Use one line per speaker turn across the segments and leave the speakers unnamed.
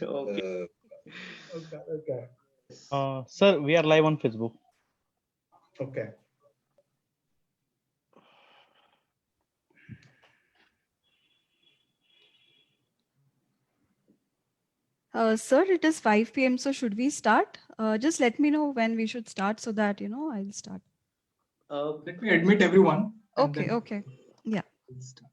Okay.
Okay.
Sir, we are live on Facebook.
Okay.
Sir, it is 5 p.m. So should we start? Just let me know when we should start so that, I'll start.
Let me admit everyone.
Okay, okay. Yeah.
We'll start.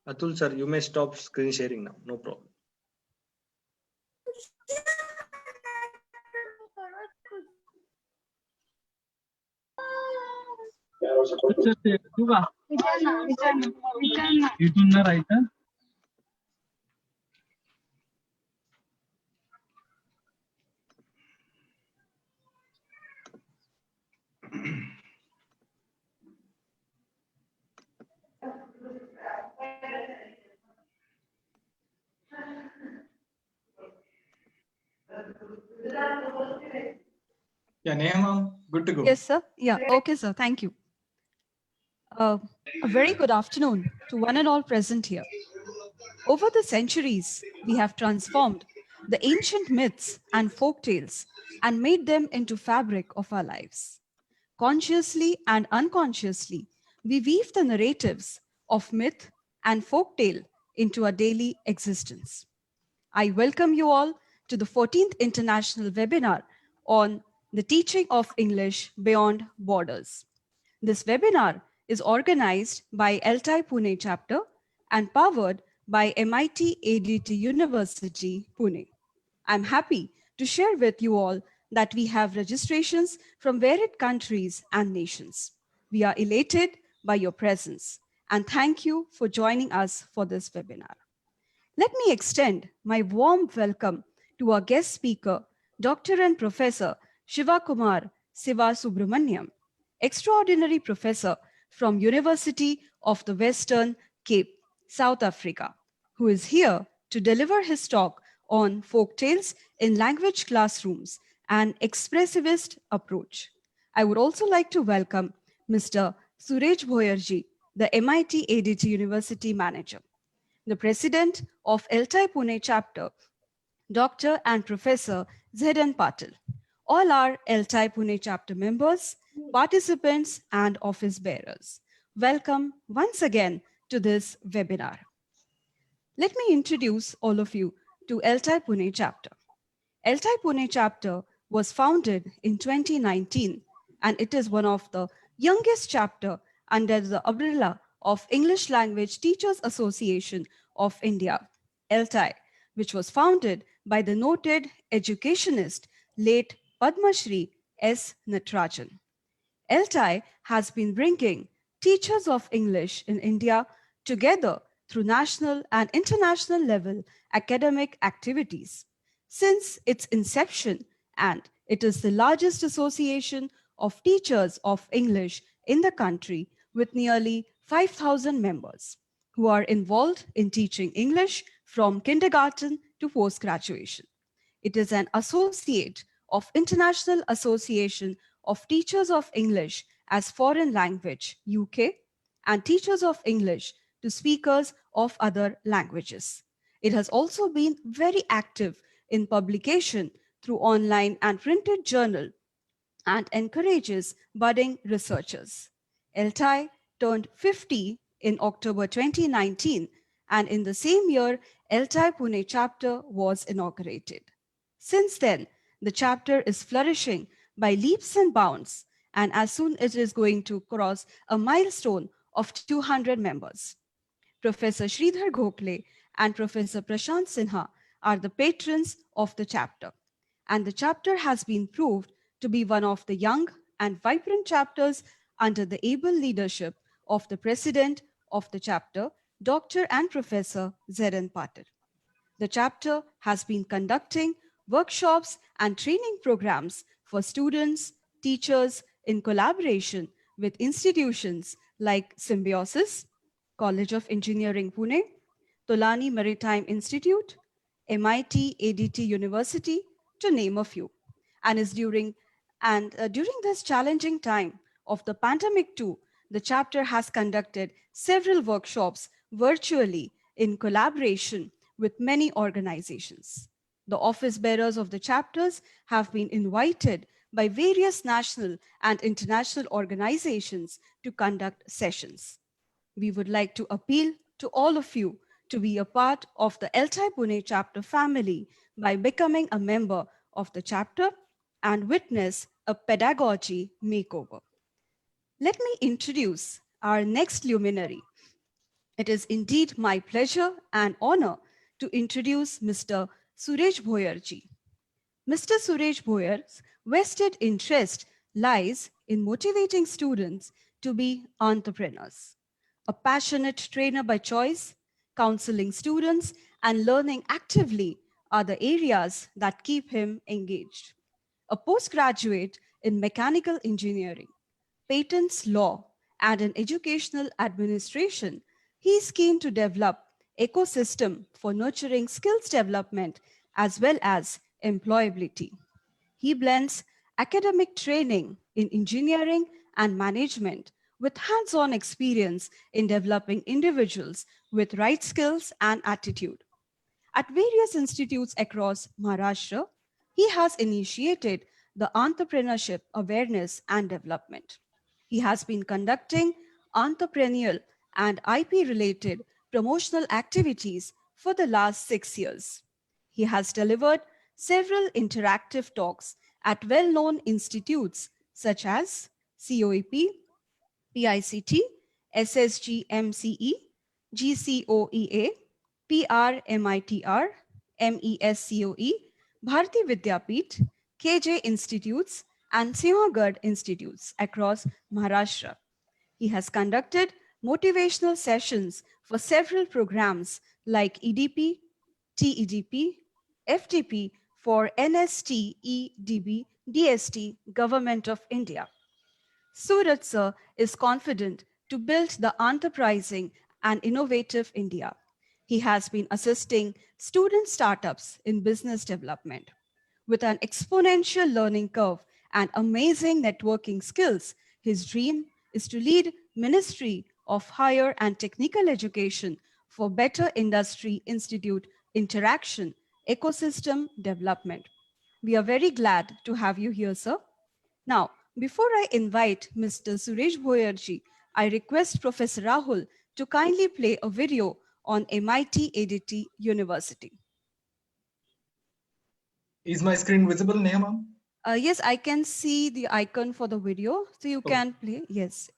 Atul sir, you may stop screen sharing now. No problem.
इथून ना राहायचं. Yeah, Neha, good to go.
Yes, sir. Yeah. Okay, sir. Thank you. A very good afternoon to one and all present here. Over the centuries, we have transformed the ancient myths and folk tales and made them into fabric of our lives. Consciously and unconsciously, we weave the narratives of myth and folk tale into our daily existence. I welcome you all to the 14th International Webinar on the teaching of English beyond borders. This webinar is organized by ELT Pune chapter and powered by MIT ADT University, Pune. I'm happy to share with you all that we have registrations from varied countries and nations. We are elated by your presence and thank you for joining us for this webinar. Let me extend my warm welcome to our guest speaker, Dr. and Professor Shivakumar Siva Subramaniam, extraordinary professor from University of the Western Cape, South Africa, who is here to deliver his talk on folktales in language classrooms and expressivist approach. I would also like to welcome Mr. Surej Bhoyarji, the MIT ADT University manager, the president of ELT Pune chapter, Dr. and Professor Z.N. Patil, all our ELT Pune chapter members, participants, and office bearers. Welcome once again to this webinar. Let me introduce all of you to ELT Pune chapter. ELT Pune chapter was founded in 2019, and it is one of the youngest chapter under the umbrella of English Language Teachers Association of India, ELTI, which was founded by the noted educationist late Padma Shri S. Natarajan. ELTI has been bringing teachers of English in India together through national and international level academic activities since its inception, and it is the largest association of teachers of English in the country with nearly 5,000 members who are involved in teaching English from kindergarten to post-graduation. It is an associate of International Association of Teachers of English as Foreign Language, UK, and Teachers of English to speakers of other languages. It has also been very active in publication through online and printed journal and encourages budding researchers. ELTI turned 50 in October 2019, and in the same year, ELTI Pune chapter was inaugurated. Since then, the chapter is flourishing by leaps and bounds, and as soon as it is going to cross a milestone of 200 members. Professor Sridhar Gokhale and Professor Prashant Sinha are the patrons of the chapter, and the chapter has been proved to be one of the young and vibrant chapters under the able leadership of the president of the chapter, Dr. and Professor Z.N. Patil. The chapter has been conducting workshops and training programs for students, teachers in collaboration with institutions like Symbiosis, College of Engineering Pune, Tolani Maritime Institute, MIT ADT University, to name a few. And during this challenging time of the pandemic too, the chapter has conducted several workshops virtually in collaboration with many organizations. The office bearers of the chapters have been invited by various national and international organizations to conduct sessions. We would like to appeal to all of you to be a part of the ELT Pune chapter family by becoming a member of the chapter and witness a pedagogy makeover. Let me introduce our next luminary. It is indeed my pleasure and honor to introduce Mr. Suresh Bhoyarji. Mr. Suresh Bhoyar's vested interest lies in motivating students to be entrepreneurs. A passionate trainer by choice, counseling students, and learning actively are the areas that keep him engaged. A postgraduate in mechanical engineering, patents law, and in educational administration, he is keen to develop ecosystem for nurturing skills development as well as employability. He blends academic training in engineering and management with hands-on experience in developing individuals with right skills and attitude. At various institutes across Maharashtra, he has initiated the entrepreneurship awareness and development. He has been conducting entrepreneurial and IP-related promotional activities for the last 6 years. He has delivered several interactive talks at well-known institutes such as COEP, PICT, SSGMCE, GCOEA, PRMITR, MESCOE, Bharati Vidyapeeth, KJ Institutes, and Sinhagad Institutes across Maharashtra. He has conducted motivational sessions for several programs like EDP, TEDP, FTP for NSTEDB, DST, Government of India. Surat sir is confident to build the enterprising and innovative India. He has been assisting student startups in business development. With an exponential learning curve and amazing networking skills, his dream is to lead Ministry of Higher and Technical Education for better industry institute interaction, ecosystem development. We are very glad to have you here, sir. Now, before I invite Mr. Suresh Bhoyarji, I request Professor Rahul to kindly play a video on MIT ADT University.
Is my screen visible, Neha ma'am?
Yes, I can see the icon for the video, so you can play. Yes.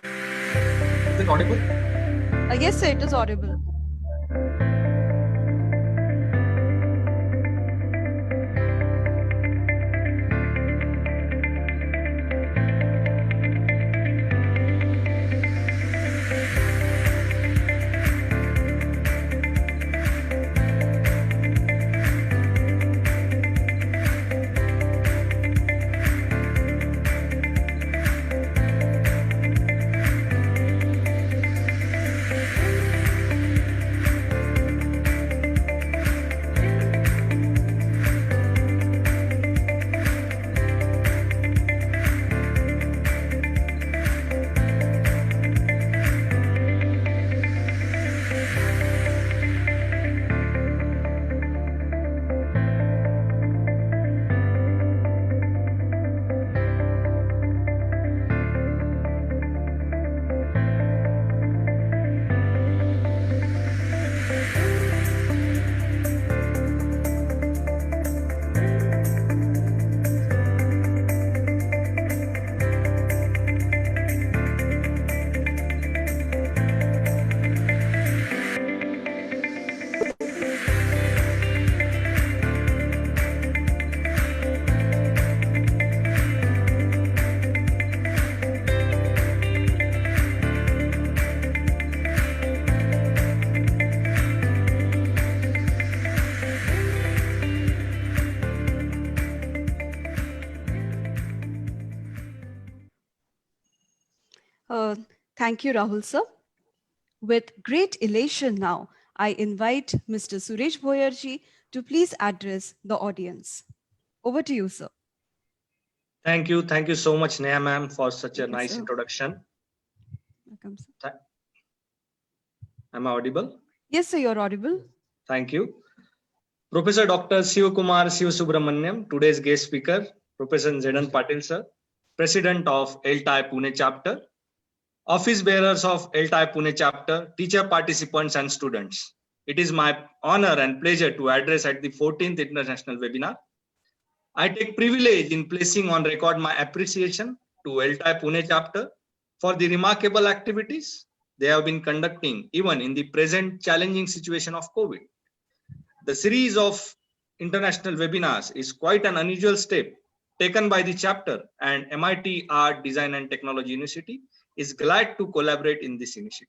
Is it audible?
Yes, sir, it is audible. Thank you, Rahul sir. With great elation now, I invite Mr. Suresh Bhoyarji to please address the audience. Over to you, sir.
Thank you so much, Neha ma'am, for such a
Thank you,
nice
sir.
introduction.
welcome, sir.
Am I audible?
Yes, sir, you're audible.
Thank you. Professor Dr. Shivasubramaniam, today's guest speaker, Professor Zedan Patil, sir, President of ELT Pune chapter, office bearers of ELT Pune chapter, teacher participants and students. It is my honor and pleasure to address at the 14th International Webinar. I take privilege in placing on record my appreciation to ELT Pune chapter for the remarkable activities they have been conducting even in the present challenging situation of COVID. The series of international webinars is quite an unusual step taken by the chapter, and MIT Art, Design and Technology University is glad to collaborate in this initiative.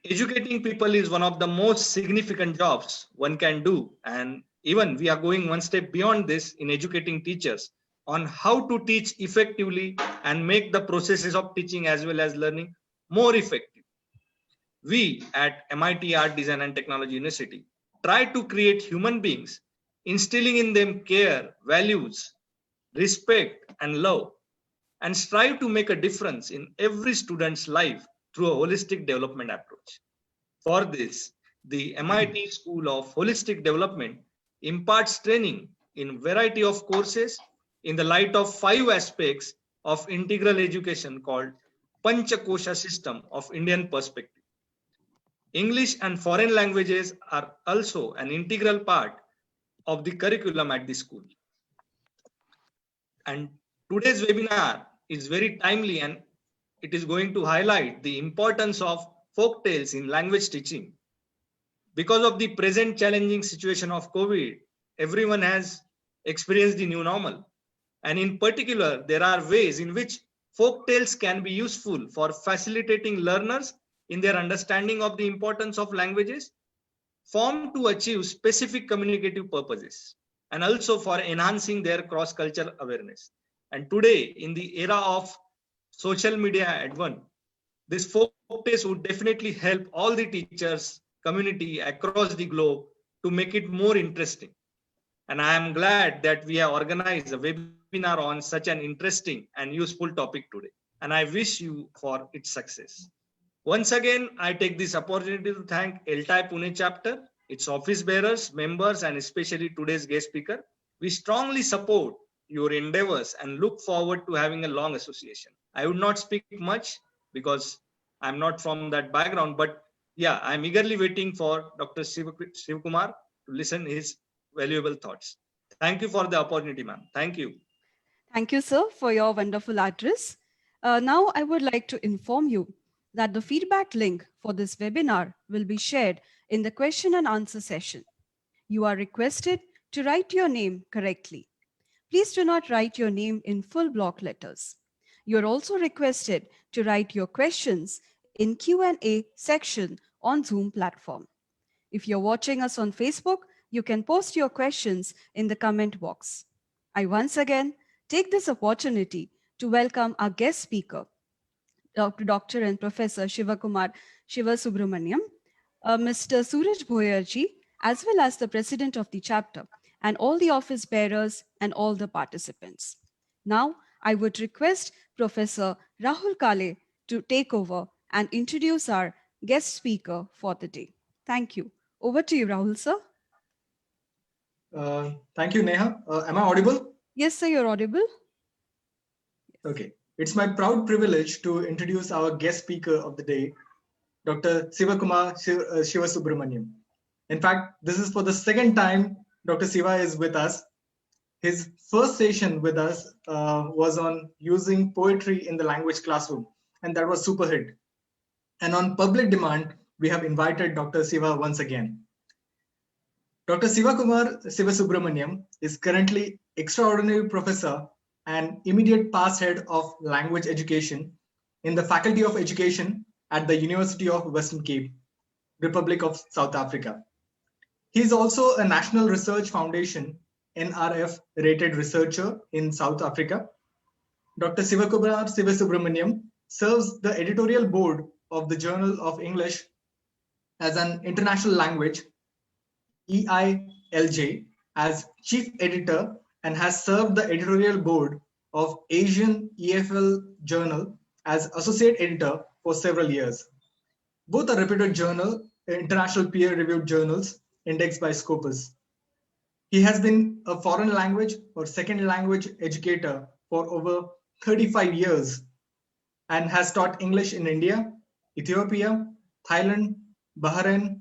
Educating people is one of the most significant jobs one can do, and even we are going one step beyond this in educating teachers on how to teach effectively and make the processes of teaching as well as learning more effective. We at MIT Art, Design and Technology University try to create human beings, instilling in them care, values, respect, and love, and strive to make a difference in every student's life through a holistic development approach. For this, the MIT School of Holistic Development imparts training in variety of courses in the light of 5 aspects of integral education called Panchakosha system of Indian perspective. English and foreign languages are also an integral part of the curriculum at the school. And today's webinar is very timely, and it is going to highlight the importance of folk tales in language teaching. Because of the present challenging situation of COVID, everyone has experienced the new normal. And in particular, there are ways in which folk tales can be useful for facilitating learners in their understanding of the importance of languages, formed to achieve specific communicative purposes, and also for enhancing their cross-cultural awareness. And today, in the era of social media advent, this folk tales would definitely help all the teachers, community across the globe to make it more interesting. And I am glad that we have organized a webinar on such an interesting and useful topic today. And I wish you for its success. Once again, I take this opportunity to thank ELT Pune chapter, its office bearers, members, and especially today's guest speaker. We strongly support your endeavors and look forward to having a long association. I would not speak much because I'm not from that background, but yeah, I'm eagerly waiting for Dr. Shivkumar to listen his valuable thoughts. Thank you for the opportunity, ma'am. Thank you.
Thank you, sir, for your wonderful address. Now, I would like to inform you that the feedback link for this webinar will be shared in the question and answer session. You are requested to write your name correctly. Please do not write your name in full block letters. You are also requested to write your questions in Q&A section on Zoom platform. If you're watching us on Facebook, you can post your questions in the comment box. I once again take this opportunity to welcome our guest speaker, Dr. and Professor Shivasubramaniam, Mr. Suraj Bhoyarji, as well as the President of the chapter, and all the office bearers and all the participants. Now, I would request Professor Rahul Kale to take over and introduce our guest speaker for the day. Thank you. Over to you, Rahul, sir.
Thank you, Neha. Am I audible?
Yes, sir, you're audible.
Okay. It's my proud privilege to introduce our guest speaker of the day, Dr. Shivasubramaniam. In fact, this is for the second time Dr. Siva is with us. His first session with us was on using poetry in the language classroom, and that was super hit. And on public demand, we have invited Dr. Siva once again. Dr. Shivasubramaniam is currently extraordinary professor and immediate past head of language education in the Faculty of Education at the University of Western Cape, Republic of South Africa. He is also a National Research Foundation NRF rated researcher in South Africa. Dr. Shivasubramaniam serves the editorial board of the Journal of English as an international language, EILJ, as chief editor, and has served the editorial board of Asian EFL Journal as associate editor for several years. Both are reputed international peer-reviewed journals indexed by Scopus. He has been a foreign language or second language educator for over 35 years and has taught English in India, Ethiopia, Thailand, Bahrain,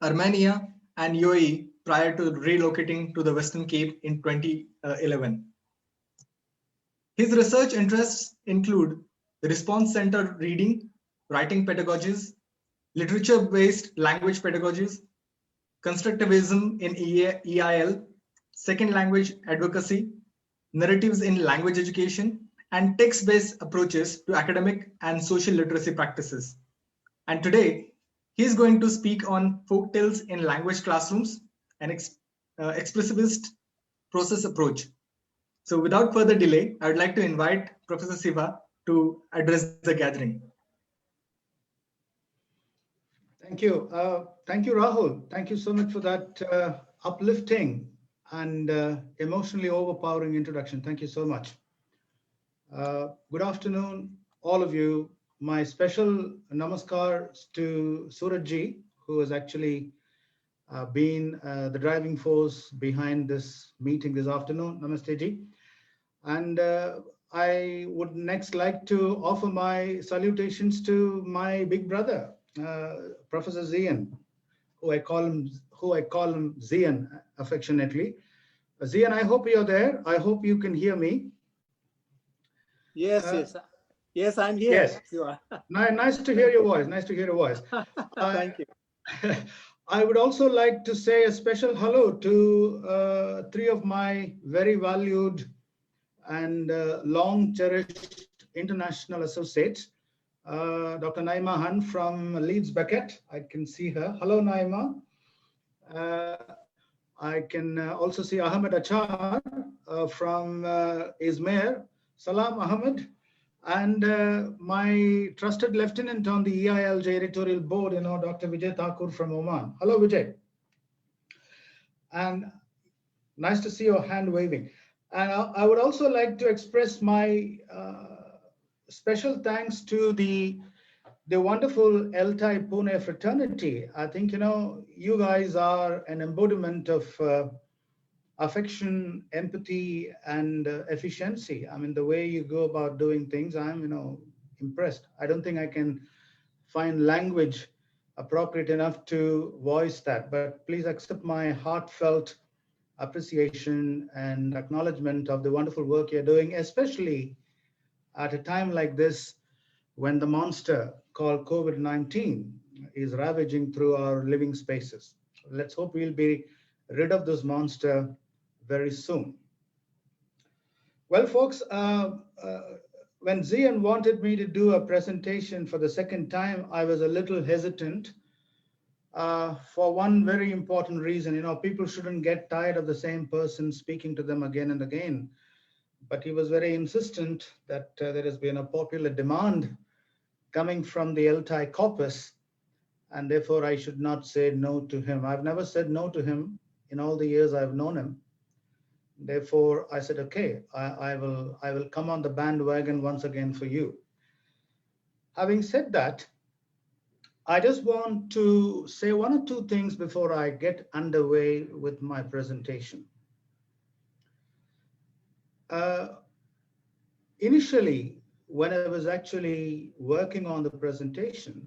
Armenia, and UAE prior to relocating to the Western Cape in 2011. His research interests include response-centered reading, writing pedagogies, literature-based language pedagogies, constructivism in EIL, second language advocacy, narratives in language education, and text-based approaches to academic and social literacy practices. And today, he is going to speak on folktales in language classrooms, an expressivist process approach. So without further delay, I would like to invite Professor Siva to address the gathering.
Thank you. Thank you, Rahul. Thank you so much for that uplifting and emotionally overpowering introduction. Thank you so much. Good afternoon, all of you. My special namaskar to Surajji, who has actually been the driving force behind this meeting this afternoon. Namaste ji. And I would next like to offer my salutations to my big brother, Professor Zian, who I call him Zian affectionately. Zian, I hope you're there. I hope you can hear me.
Yes, I'm here.
Yes.
You are.
Nice to hear your voice. Nice to hear your voice.
Thank you.
I would also like to say a special hello to three of my very valued and long cherished international associates. Dr. Naima Han from Leeds Beckett. I can see her. Hello, Naima. I can also see Ahmed Achar from Izmir. Salam, Ahmed. And my trusted lieutenant on the EILJ editorial board, Dr. Vijay Thakur from Oman. Hello, Vijay. And nice to see your hand waving. And I would also like to express my special thanks to the wonderful ELT Pune fraternity. I think, you guys are an embodiment of affection, empathy, and efficiency. I mean, the way you go about doing things, I'm, impressed. I don't think I can find language appropriate enough to voice that, but please accept my heartfelt appreciation and acknowledgement of the wonderful work you're doing, especially at a time like this when the monster called COVID-19 is ravaging through our living spaces. Let's hope we'll be rid of this monster very soon. Well, folks, when Zian wanted me to do a presentation for the second time, I was a little hesitant for one very important reason. People shouldn't get tired of the same person speaking to them again and again. But he was very insistent that there has been a popular demand coming from the ELT corpus, and therefore I should not say no to him. I've never said no to him in all the years I've known him. Therefore, I said, okay, I will come on the bandwagon once again for you. Having said that, I just want to say one or two things before I get underway with my presentation. Initially, when I was actually working on the presentation,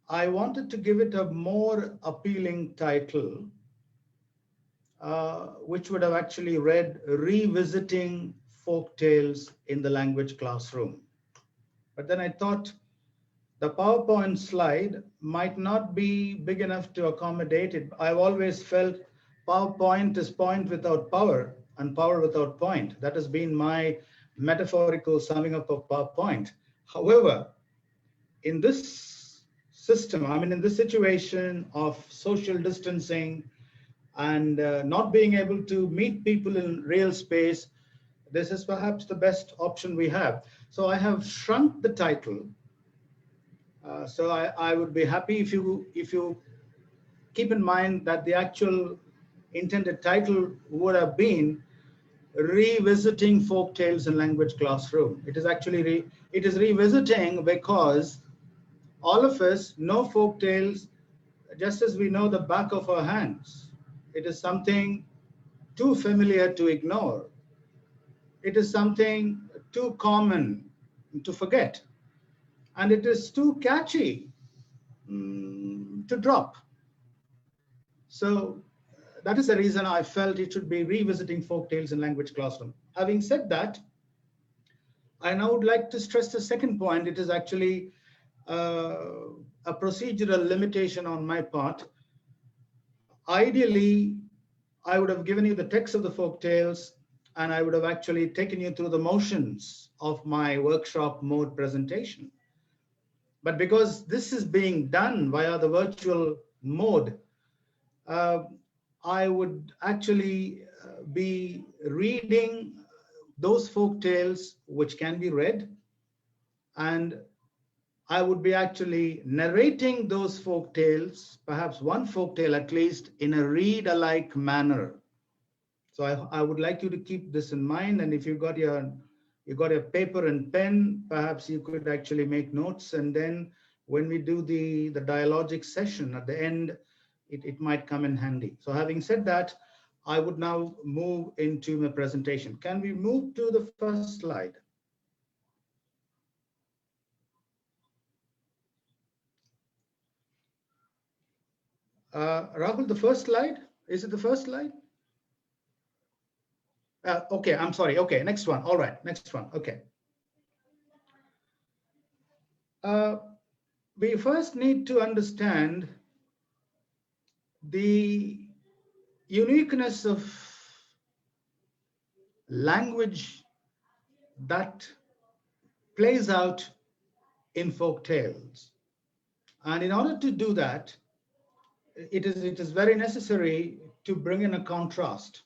I wanted to give it a more appealing title, which would have actually read Revisiting Folktales in the Language Classroom. But then I thought the PowerPoint slide might not be big enough to accommodate it. I've always felt PowerPoint is point without power and power without point. That has been my metaphorical summing up of PowerPoint. However, in this system, in this situation of social distancing and not being able to meet people in real space, this is perhaps the best option we have. So I have shrunk the title. So I would be happy if you keep in mind that the actual intended title would have been revisiting folk tales in language classroom. It is actually it is revisiting because all of us know folk tales just as we know the back of our hands. It is something too familiar to ignore. It is something too common to forget. And it is too catchy to drop. So that is the reason I felt it should be revisiting folk tales in language classroom. Having said that, I now would like to stress the second point. It is actually a procedural limitation on my part. Ideally, I would have given you the text of the folk tales, and I would have actually taken you through the motions of my workshop mode presentation. But because this is being done via the virtual mode, I would actually be reading those folk tales which can be read, and I would be actually narrating those folk tales, perhaps one folk tale at least, in a read-alike manner. So I would like you to keep this in mind, and if you got your paper and pen, perhaps you could actually make notes, and then when we do the dialogic session at the end, it might come in handy. So having said that, I would now move into my presentation. Can we move to the first slide? Rahul, the first slide? Is it the first slide? Okay, I'm sorry. Okay, next one. All right, next one. Okay. We first need to understand the uniqueness of language that plays out in folk tales. And in order to do that, it is very necessary to bring in a contrast.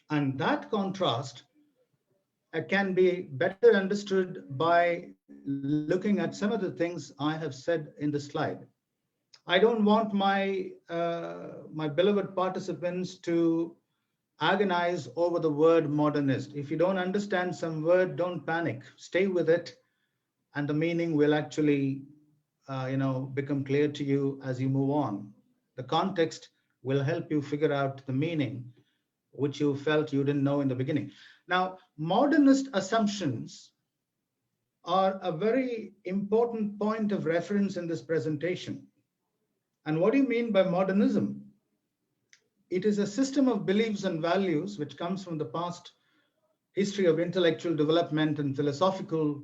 And that contrast can be better understood by looking at some of the things I have said in the slide. I don't want my beloved participants to agonize over the word modernist. If you don't understand some word, don't panic. Stay with it, and the meaning will actually become clear to you as you move on. The context will help you figure out the meaning which you felt you didn't know in the beginning. Now, modernist assumptions are a very important point of reference in this presentation. And what do you mean by modernism? It is a system of beliefs and values which comes from the past history of intellectual development and philosophical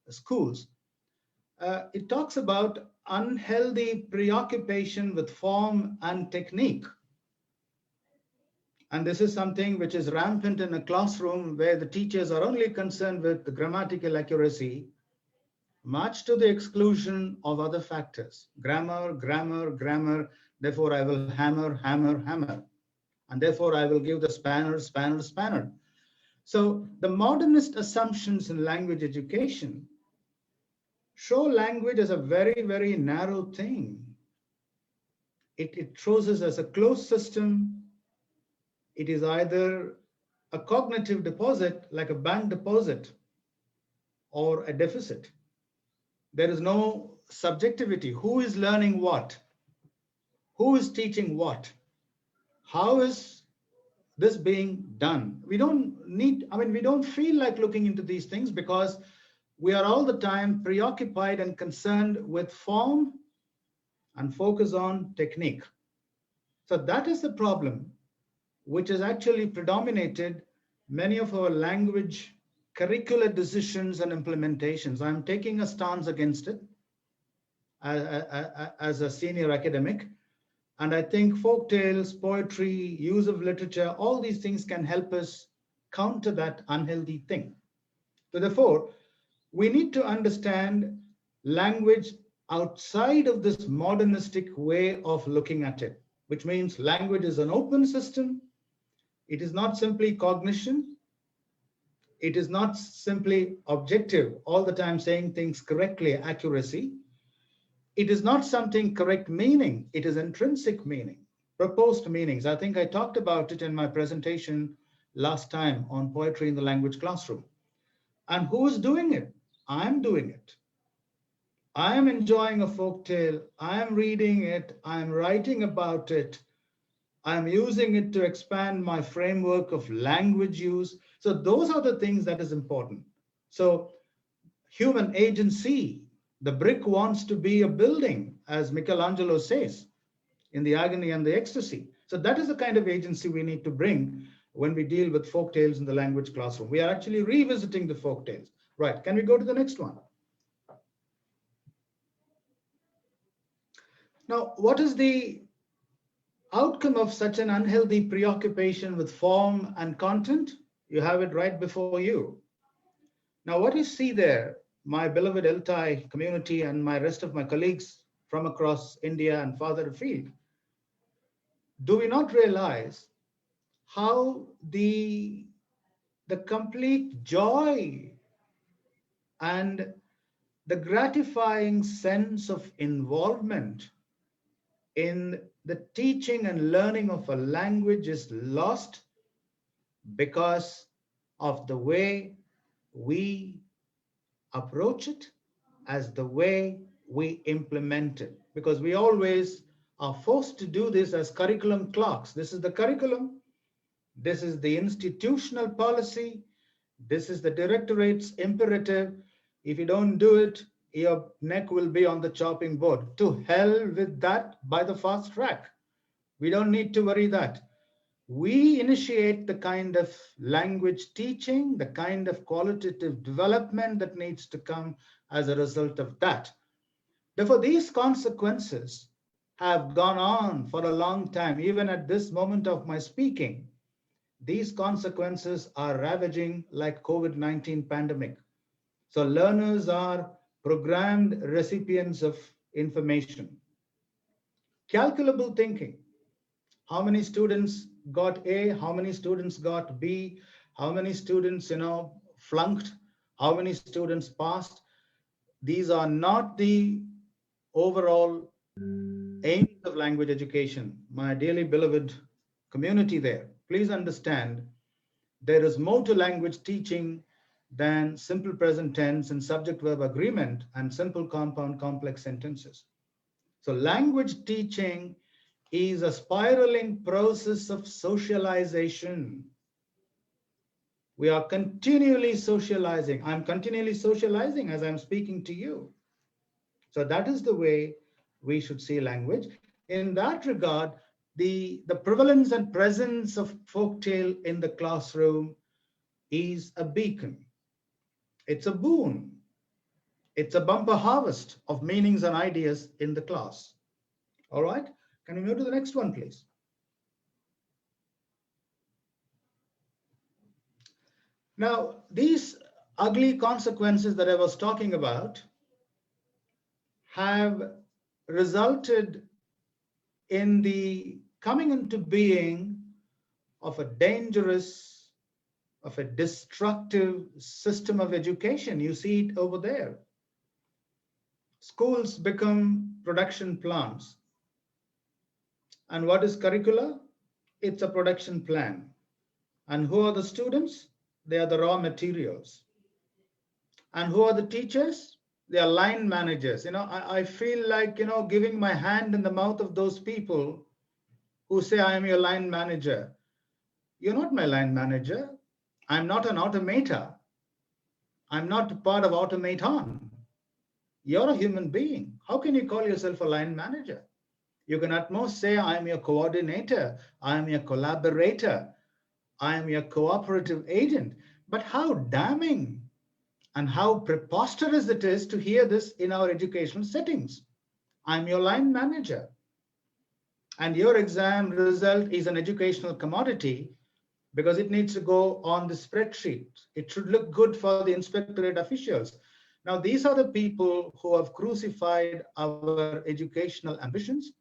schools. It talks about unhealthy preoccupation with form and technique. And this is something which is rampant in a classroom where the teachers are only concerned with the grammatical accuracy, much to the exclusion of other factors. Grammar, grammar, grammar. Therefore, I will hammer, hammer, hammer. And therefore, I will give the spanner, spanner, spanner. So the modernist assumptions in language education show language as a very, very narrow thing. It shows us as a closed system. It is either a cognitive deposit, like a bank deposit, or a deficit. There is no subjectivity. Who is learning what? Who is teaching what? How is this being done? We don't feel like looking into these things because we are all the time preoccupied and concerned with form and focus on technique. So that is the problem which has actually predominated many of our language curricular decisions and implementations. I'm taking a stance against it as a senior academic. And I think folk tales, poetry, use of literature, all these things can help us counter that unhealthy thing. So therefore, we need to understand language outside of this modernistic way of looking at it, which means language is an open system. It is not simply cognition. It is not simply objective, all the time saying things correctly, accuracy. It is not something correct meaning. It is intrinsic meaning, proposed meanings. I think I talked about it in my presentation last time on poetry in the language classroom. And who is doing it? I'm doing it. I am enjoying a folk tale. I am reading it. I am writing about it. I am using it to expand my framework of language use. So those are the things that is important. So human agency, the brick wants to be a building, as Michelangelo says in The Agony and the Ecstasy. So that is the kind of agency we need to bring when we deal with folk tales in the language classroom. We are actually revisiting the folk tales. Right, can we go to the next one? Now, what is the outcome of such an unhealthy preoccupation with form and content? You have it right before you. Now, what you see there, my beloved ELT community and my rest of my colleagues from across India and farther afield, do we not realize how the complete joy and the gratifying sense of involvement in the teaching and learning of a language is lost because of the way we approach it, as the way we implement it? Because we always are forced to do this as curriculum clerks. This is the curriculum. This is the institutional policy. This is the directorate's imperative. If you don't do it, your neck will be on the chopping board. To hell with that by the fast track. We don't need to worry that. We initiate the kind of language teaching, the kind of qualitative development that needs to come as a result of that. Therefore, these consequences have gone on for a long time. Even at this moment of my speaking, these consequences are ravaging like COVID-19 pandemic. So learners are programmed recipients of information. Calculable thinking. How many students got A? How many students got B? How many students, flunked? How many students passed? These are not the overall aims of language education. My dearly beloved community there, please understand there is more to language teaching than simple present tense and subject verb agreement and simple compound complex sentences. So language teaching is a spiraling process of socialization. We are continually socializing. I'm continually socializing as I'm speaking to you. So that is the way we should see language. In that regard, the prevalence and presence of folktale in the classroom is a beacon. It's a boon. It's a bumper harvest of meanings and ideas in the class. All right, can we move to the next one, please? Now, these ugly consequences that I was talking about have resulted in the coming into being of a dangerous, of a destructive system of education. You see it over there. Schools become production plants. And what is curricula? It's a production plan. And who are the students? They are the raw materials. And who are the teachers? They are line managers. I feel like, giving my hand in the mouth of those people who say, I am your line manager. You're not my line manager. I'm not an automator. I'm not part of automaton. You're a human being. How can you call yourself a line manager? You can at most say, I am your coordinator. I am your collaborator. I am your cooperative agent. But how damning and how preposterous it is to hear this in our educational settings. I'm your line manager. And your exam result is an educational commodity because it needs to go on the spreadsheet. It should look good for the inspectorate officials. Now, these are the people who have crucified our educational ambitions.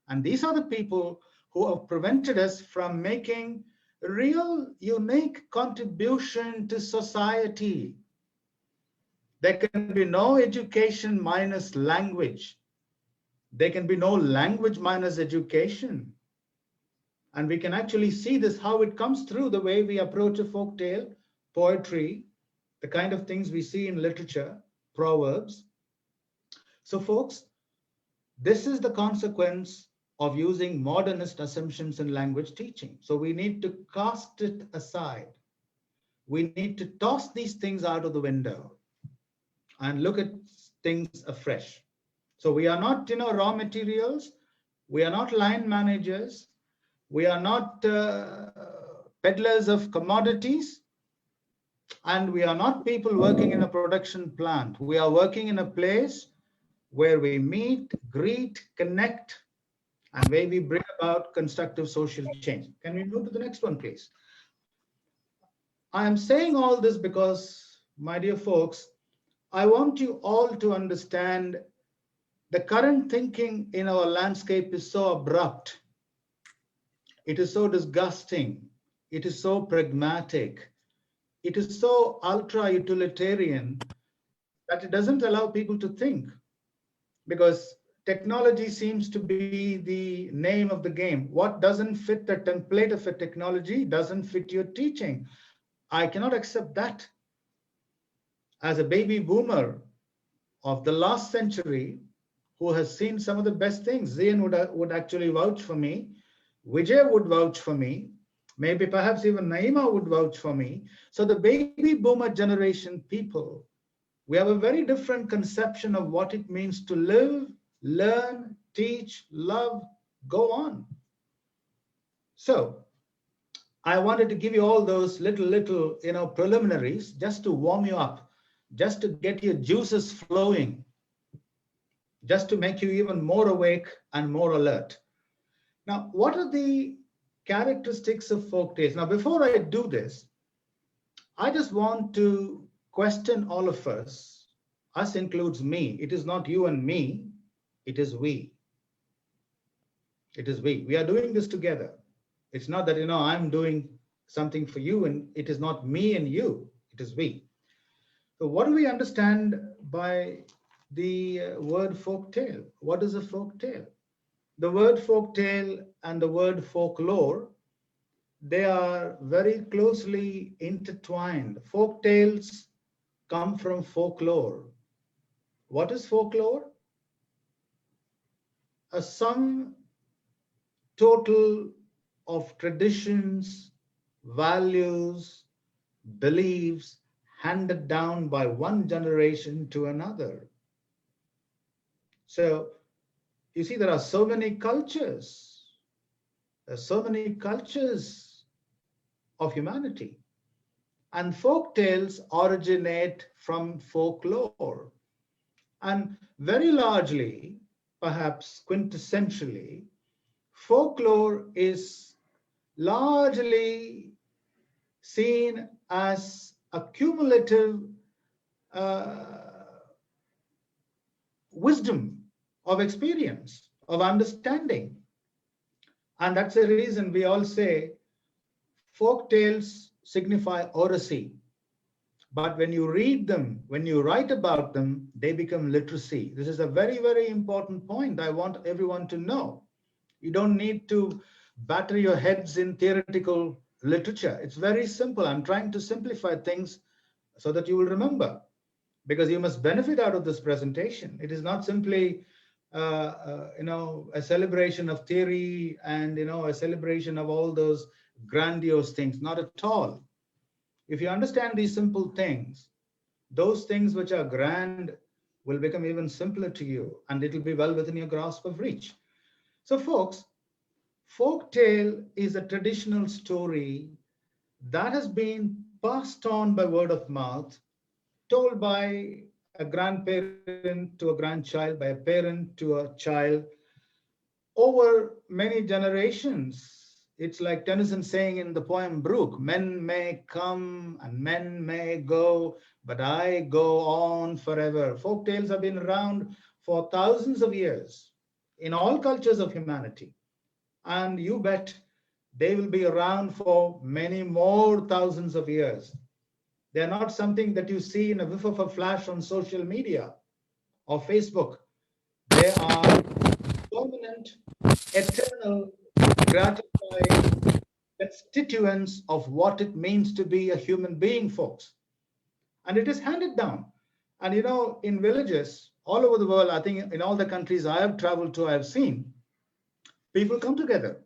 And these are the people who have prevented us from making real, unique contribution to society. There can be no education minus language. There can be no language minus education. And we can actually see this, how it comes through the way we approach a folk tale, poetry, the kind of things we see in literature, proverbs. So folks, this is the consequence of using modernist assumptions in language teaching. So we need to cast it aside. We need to toss these things out of the window and look at things afresh. So we are not, raw materials. We are not line managers. We are not peddlers of commodities. And we are not people working in a production plant. We are working in a place where we meet, greet, connect, and where we bring about constructive social change. Can we move to the next one, please? I am saying all this because, my dear folks, I want you all to understand the current thinking in our landscape is so abrupt. It is so disgusting. It is so pragmatic. It is so ultra-utilitarian that it doesn't allow people to think, because technology seems to be the name of the game. What doesn't fit the template of a technology doesn't fit your teaching. I cannot accept that. As a baby boomer of the last century, who has seen some of the best things, Zian would actually vouch for me. Vijay would vouch for me. Maybe perhaps even Naima would vouch for me. So the baby boomer generation people, we have a very different conception of what it means to live, learn, teach, love, go on. So I wanted to give you all those little preliminaries just to warm you up, just to get your juices flowing, just to make you even more awake and more alert. Now, what are the characteristics of folk tales? Now, before I do this, I just want to question all of us. Us includes me. It is not you and me. It is we. It is we. We are doing this together. It's not that, I'm doing something for you and it is not me and you. It is we. So what do we understand by the word folk tale? What is a folk tale? The word folk tale and the word folklore, they are very closely intertwined. Folk tales come from folklore. What is folklore? A sum total of traditions, values, beliefs handed down by one generation to another. So you see, there are so many cultures. There are so many cultures of humanity. And folk tales originate from folklore. And very largely, perhaps quintessentially, folklore is largely seen as a cumulative wisdom of experience, of understanding. And that's the reason we all say folk tales signify oracy. But when you read them, when you write about them, they become literacy. This is a very, very important point I want everyone to know. You don't need to batter your heads in theoretical literature. It's very simple. I'm trying to simplify things so that you will remember, because you must benefit out of this presentation. It is not simply a celebration of theory and a celebration of all those grandiose things. Not at all. If you understand these simple things, those things which are grand will become even simpler to you, and it will be well within your grasp of reach. So folks, folk tale is a traditional story that has been passed on by word of mouth, told by a grandparent to a grandchild, by a parent to a child, over many generations. It's like Tennyson saying in the poem Brook, men may come and men may go, but I go on forever. Folk tales have been around for thousands of years in all cultures of humanity. And you bet they will be around for many more thousands of years. They're not something that you see in a whiff of a flash on social media or Facebook. They are permanent, eternal, gratifying identify constituents of what it means to be a human being, folks. And it is handed down. And you know, in villages all over the world, I think in all the countries I have traveled to, I have seen people come together.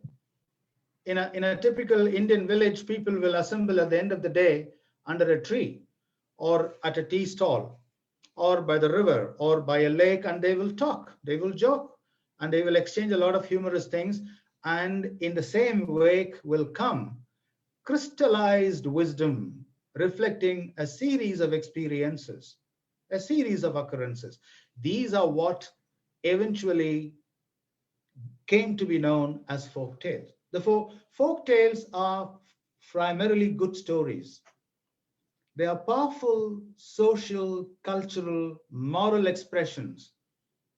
In a typical Indian village, people will assemble at the end of the day under a tree or at a tea stall or by the river or by a lake, and they will talk, they will joke, and they will exchange a lot of humorous things. And in the same wake will come crystallized wisdom, reflecting a series of experiences, a series of occurrences. These are what eventually came to be known as folk tales. The folk tales are primarily good stories. They are powerful social, cultural, moral expressions.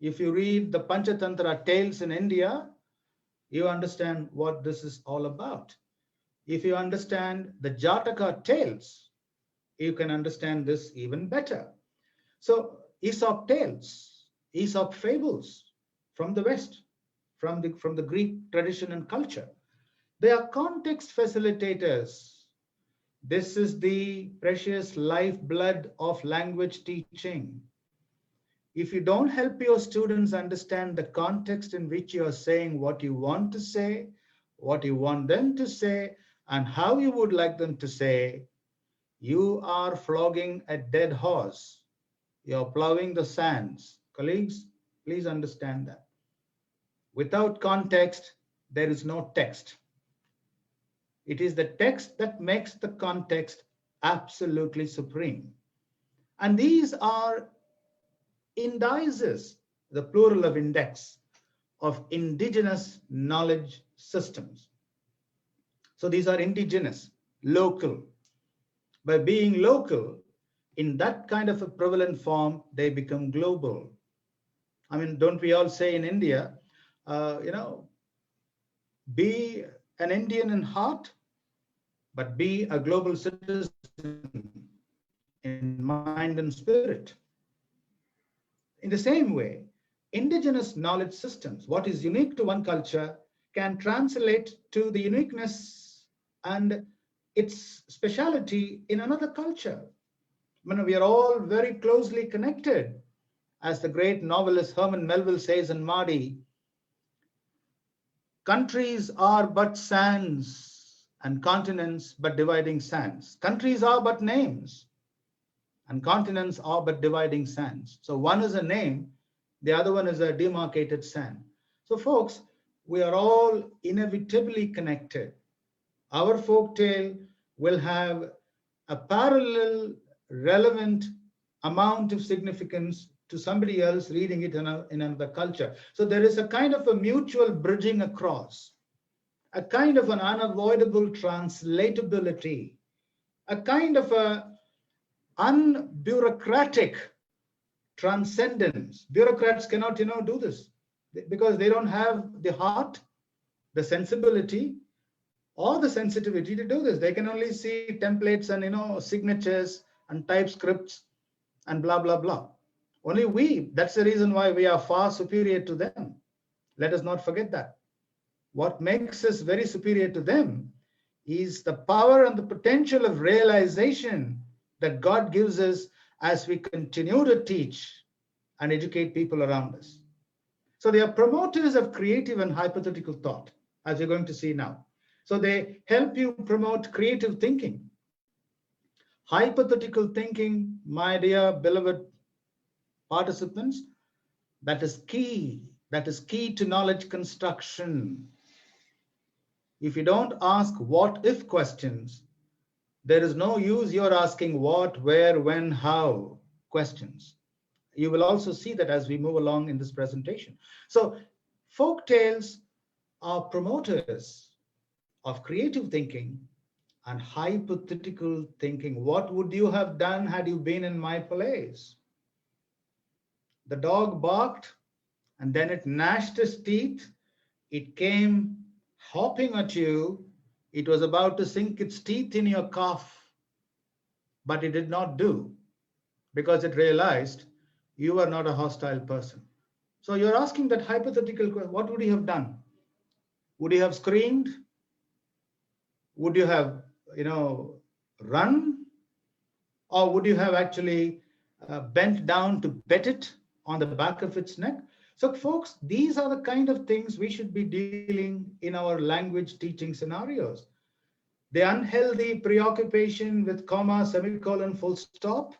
If you read the Panchatantra tales in India, you understand what this is all about. If you understand the Jataka tales, you can understand this even better. So Aesop tales, Aesop fables from the West, from the Greek tradition and culture, they are context facilitators. This is the precious lifeblood of language teaching. If you don't help your students understand the context in which you are saying what you want to say, what you want them to say, and how you would like them to say, you are flogging a dead horse. You're plowing the sands. Colleagues, please understand that. Without context, there is no text. It is the text that makes the context absolutely supreme. And these are indices, the plural of index, of indigenous knowledge systems. So these are indigenous, local. By being local, in that kind of a prevalent form, they become global. I mean, don't we all say in India, be an Indian in heart, but be a global citizen in mind and spirit. In the same way, indigenous knowledge systems, what is unique to one culture, can translate to the uniqueness and its speciality in another culture. I mean, we are all very closely connected. As the great novelist Herman Melville says in Mardi, countries are but sands and continents but dividing sands. Countries are but names and continents are but dividing sands. So one is a name, the other one is a demarcated sand. So folks, we are all inevitably connected. Our folktale will have a parallel, relevant amount of significance to somebody else reading it in another culture. So there is a kind of a mutual bridging across, a kind of an unavoidable translatability, a kind of a unbureaucratic transcendence. Bureaucrats cannot, do this because they don't have the heart, the sensibility, or the sensitivity to do this. They can only see templates and, signatures and typescripts and blah, blah, blah. Only we, that's the reason why we are far superior to them. Let us not forget that. What makes us very superior to them is the power and the potential of realization that God gives us as we continue to teach and educate people around us. So they are promoters of creative and hypothetical thought, as you're going to see now. So they help you promote creative thinking. Hypothetical thinking, my dear beloved participants, that is key. That is key to knowledge construction. If you don't ask what if questions, there is no use you're asking what, where, when, how questions. You will also see that as we move along in this presentation. So folk tales are promoters of creative thinking and hypothetical thinking. What would you have done had you been in my place? The dog barked and then it gnashed its teeth. It came hopping at you. It was about to sink its teeth in your calf, but it did not do because it realized you are not a hostile person. So you're asking that hypothetical question, what would he have done? Would he have screamed? Would you have, run, or would you have actually bent down to pet it on the back of its neck? So, folks, these are the kind of things we should be dealing in our language teaching scenarios. The unhealthy preoccupation with comma, semicolon, full stop,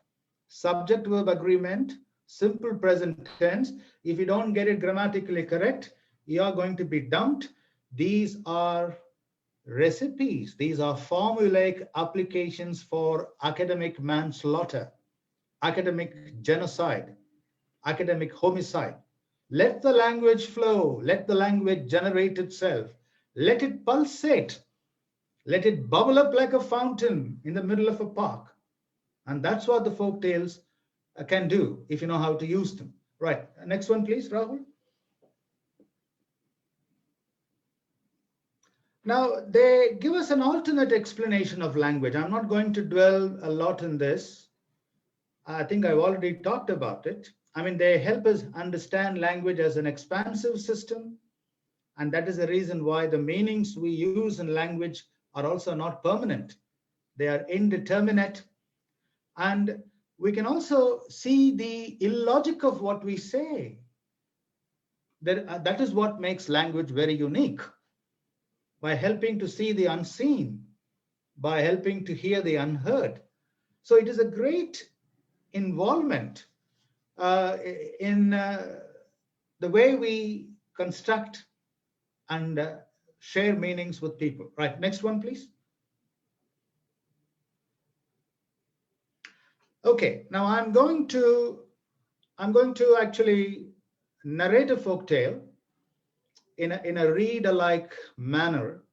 subject verb agreement, simple present tense. If you don't get it grammatically correct, you are going to be dumped. These are recipes. These are formulaic applications for academic manslaughter, academic genocide, academic homicide. Let the language flow. Let the language generate itself. Let it pulsate. Let it bubble up like a fountain in the middle of a park. And that's what the folk tales can do if you know how to use them. Right. Next one, please, Rahul. Now, they give us an alternate explanation of language. I'm not going to dwell a lot in this. I think I've already talked about it. I mean, they help us understand language as an expansive system. And that is the reason why the meanings we use in language are also not permanent. They are indeterminate. And we can also see the illogic of what we say. That is what makes language very unique. By helping to see the unseen, by helping to hear the unheard. So it is a great involvement in the way we construct and share meanings with people. Right, next one, please. Okay, now I'm going to actually narrate a folk tale in a read-alike manner.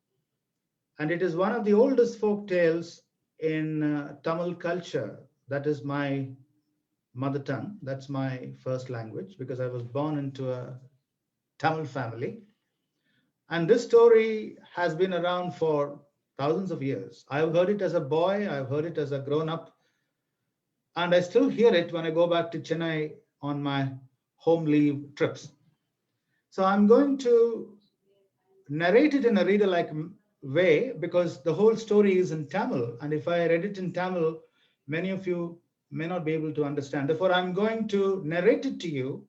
And it is one of the oldest folk tales in Tamil culture. That is my mother tongue. That's my first language because I was born into a Tamil family. And this story has been around for thousands of years. I've heard it as a boy. I've heard it as a grown-up. And I still hear it when I go back to Chennai on my home leave trips. So I'm going to narrate it in a reader-like way because the whole story is in Tamil. And if I read it in Tamil, many of you may not be able to understand. Therefore, I'm going to narrate it to you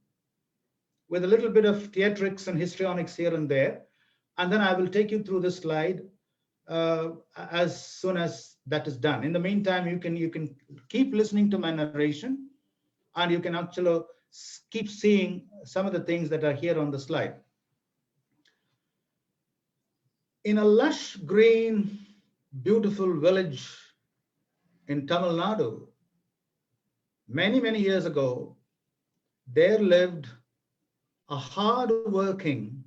with a little bit of theatrics and histrionics here and there. And then I will take you through the slide as soon as that is done. In the meantime, you can keep listening to my narration and you can actually keep seeing some of the things that are here on the slide. In a lush, green, beautiful village in Tamil Nadu, many, many years ago, there lived a hard-working,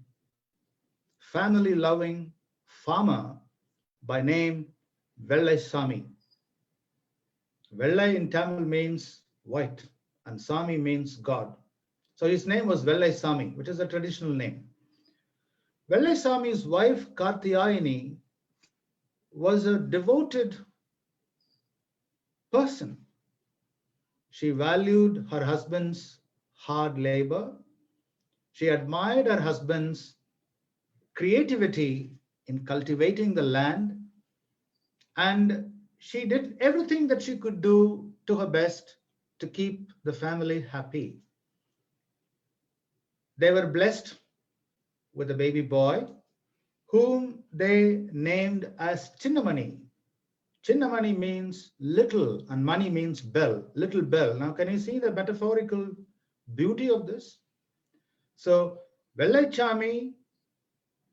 family-loving farmer by name Vellai Sami. Vellai in Tamil means white and Sami means God. So his name was Vellai Sami, which is a traditional name. Vellai Sami's wife Karthiyayini was a devoted person. She valued her husband's hard labor. She admired her husband's creativity in cultivating the land. And she did everything that she could do to her best to keep the family happy. They were blessed with a baby boy whom they named as Chinnamani. Chinnamani means little and Mani means bell, little bell. Now, can you see the metaphorical beauty of this? So, Vellai Chami,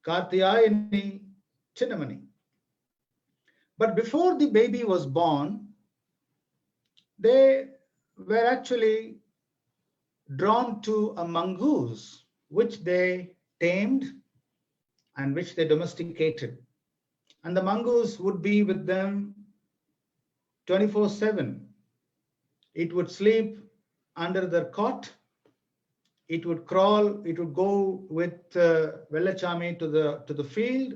Karthiyayini, Chinnamani. But before the baby was born, they were actually drawn to a mongoose, which they tamed and which they domesticated. And the mongoose would be with them 24/7. It would sleep under their cot. It would crawl. It would go with Vellachami to the field.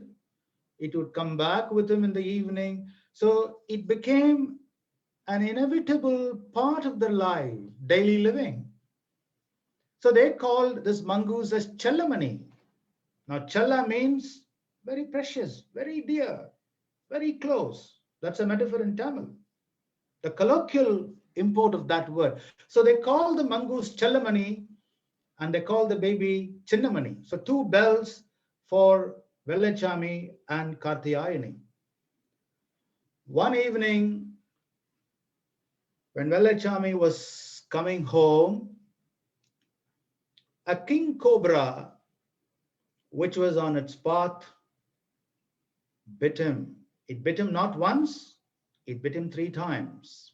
It would come back with him in the evening. So it became an inevitable part of their life, daily living. So they called this mongoose as Chellamani. Now, Chella means very precious, very dear, very close. That's a metaphor in Tamil. The colloquial import of that word. So they call the mongoose Chellamani and they call the baby Chinnamani. So two bells for Vellachami and Karthiyayani. One evening, when Vellachami was coming home, a king cobra, which was on its path, bit him. It bit him not once, it bit him 3 times.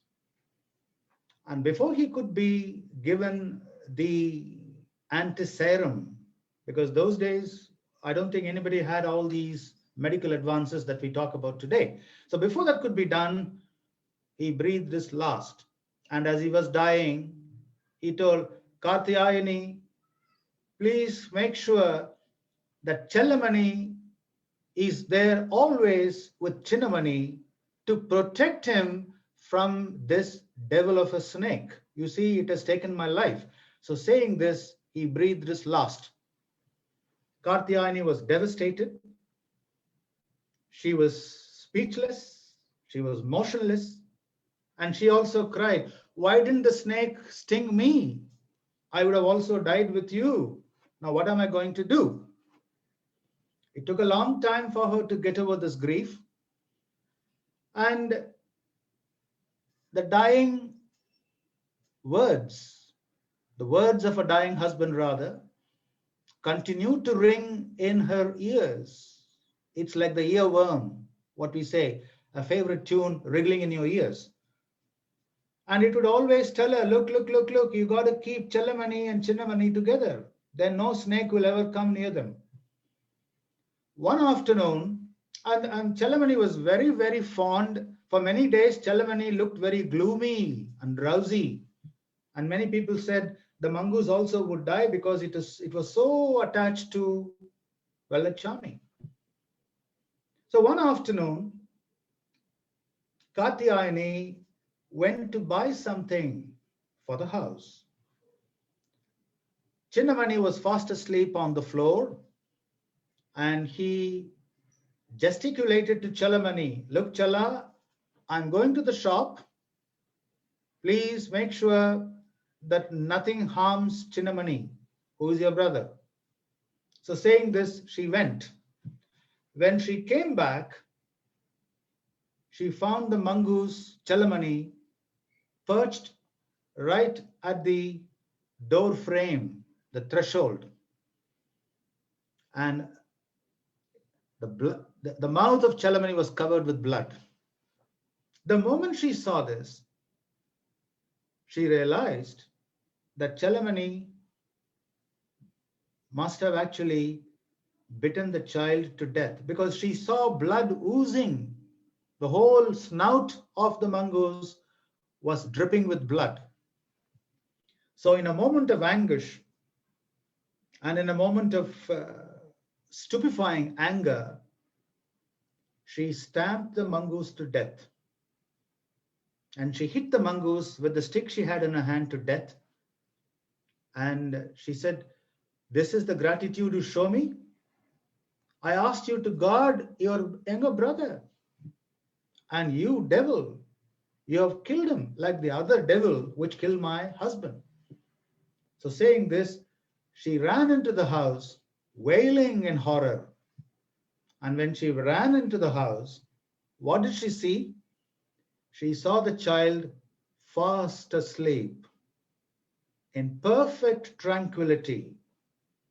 And before he could be given the antiserum, because those days, I don't think anybody had all these medical advances that we talk about today. So before that could be done, he breathed his last. And as he was dying, he told Karthiyayani, please make sure that Chellamani is there always with Chinnamani to protect him from this devil of a snake. You see, it has taken my life. So saying this, he breathed his last. Karthiyayani was devastated. She was speechless. She was motionless. And she also cried, why didn't the snake sting me? I would have also died with you. Now what am I going to do? It took a long time for her to get over this grief. And the dying words, the words of a dying husband rather, continued to ring in her ears. It's like the earworm, what we say, a favorite tune wriggling in your ears. And it would always tell her, look, look, look, look, you got to keep Chellamani and Chinnamani together. Then no snake will ever come near them. One afternoon, and Chellamani was very, very fond. For many days, Chellamani looked very gloomy and drowsy. And many people said the mongoose also would die because it was so attached to Vellachami. So one afternoon, Karthiyayani went to buy something for the house. Chinnamani was fast asleep on the floor and he gesticulated to Chellamani, look Chella, I'm going to the shop. Please make sure that nothing harms Chinnamani, who is your brother. So saying this, she went. When she came back, she found the mongoose Chellamani perched right at the door frame, the threshold. And the mouth of Chellamani was covered with blood. The moment she saw this, she realized that Chellamani must have actually bitten the child to death because she saw blood oozing. The whole snout of the mongoose was dripping with blood. So in a moment of anguish and in a moment of stupefying anger, she stamped the mongoose to death. And she hit the mongoose with the stick she had in her hand to death. And she said, this is the gratitude you show me? I asked you to guard your younger brother. And you, devil, you have killed him like the other devil which killed my husband. So saying this, she ran into the house, wailing in horror. And when she ran into the house, what did she see? She saw the child fast asleep in perfect tranquility.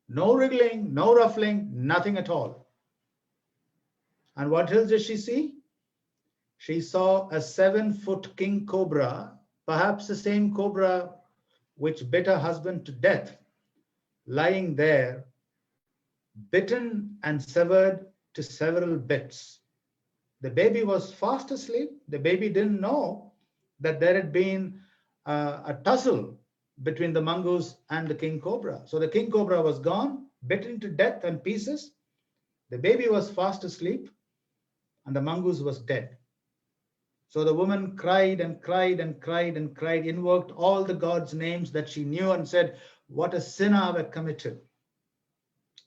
No wriggling, no ruffling, nothing at all. And what else did she see? She saw a 7-foot king cobra, perhaps the same cobra which bit her husband to death, lying there, bitten and severed to several bits. The baby was fast asleep. The baby didn't know that there had been a tussle between the mongoose and the king cobra. So the king cobra was gone, bitten to death and pieces. The baby was fast asleep and the mongoose was dead. So the woman cried and cried and cried and cried, invoked all the gods' names that she knew and said, what a sin I have committed.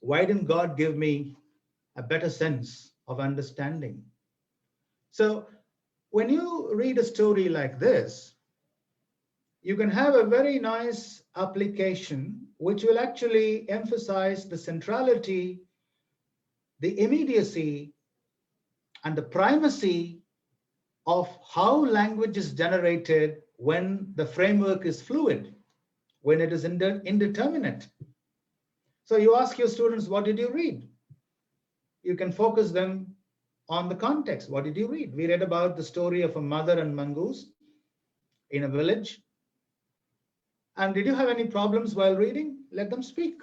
Why didn't God give me a better sense of understanding? So when you read a story like this, you can have a very nice application which will actually emphasize the centrality, the immediacy, and the primacy of how language is generated when the framework is fluid, when it is indeterminate. So you ask your students, what did you read? You can focus them on the context. What did you read? We read about the story of a mother and mongoose in a village. And did you have any problems while reading? Let them speak.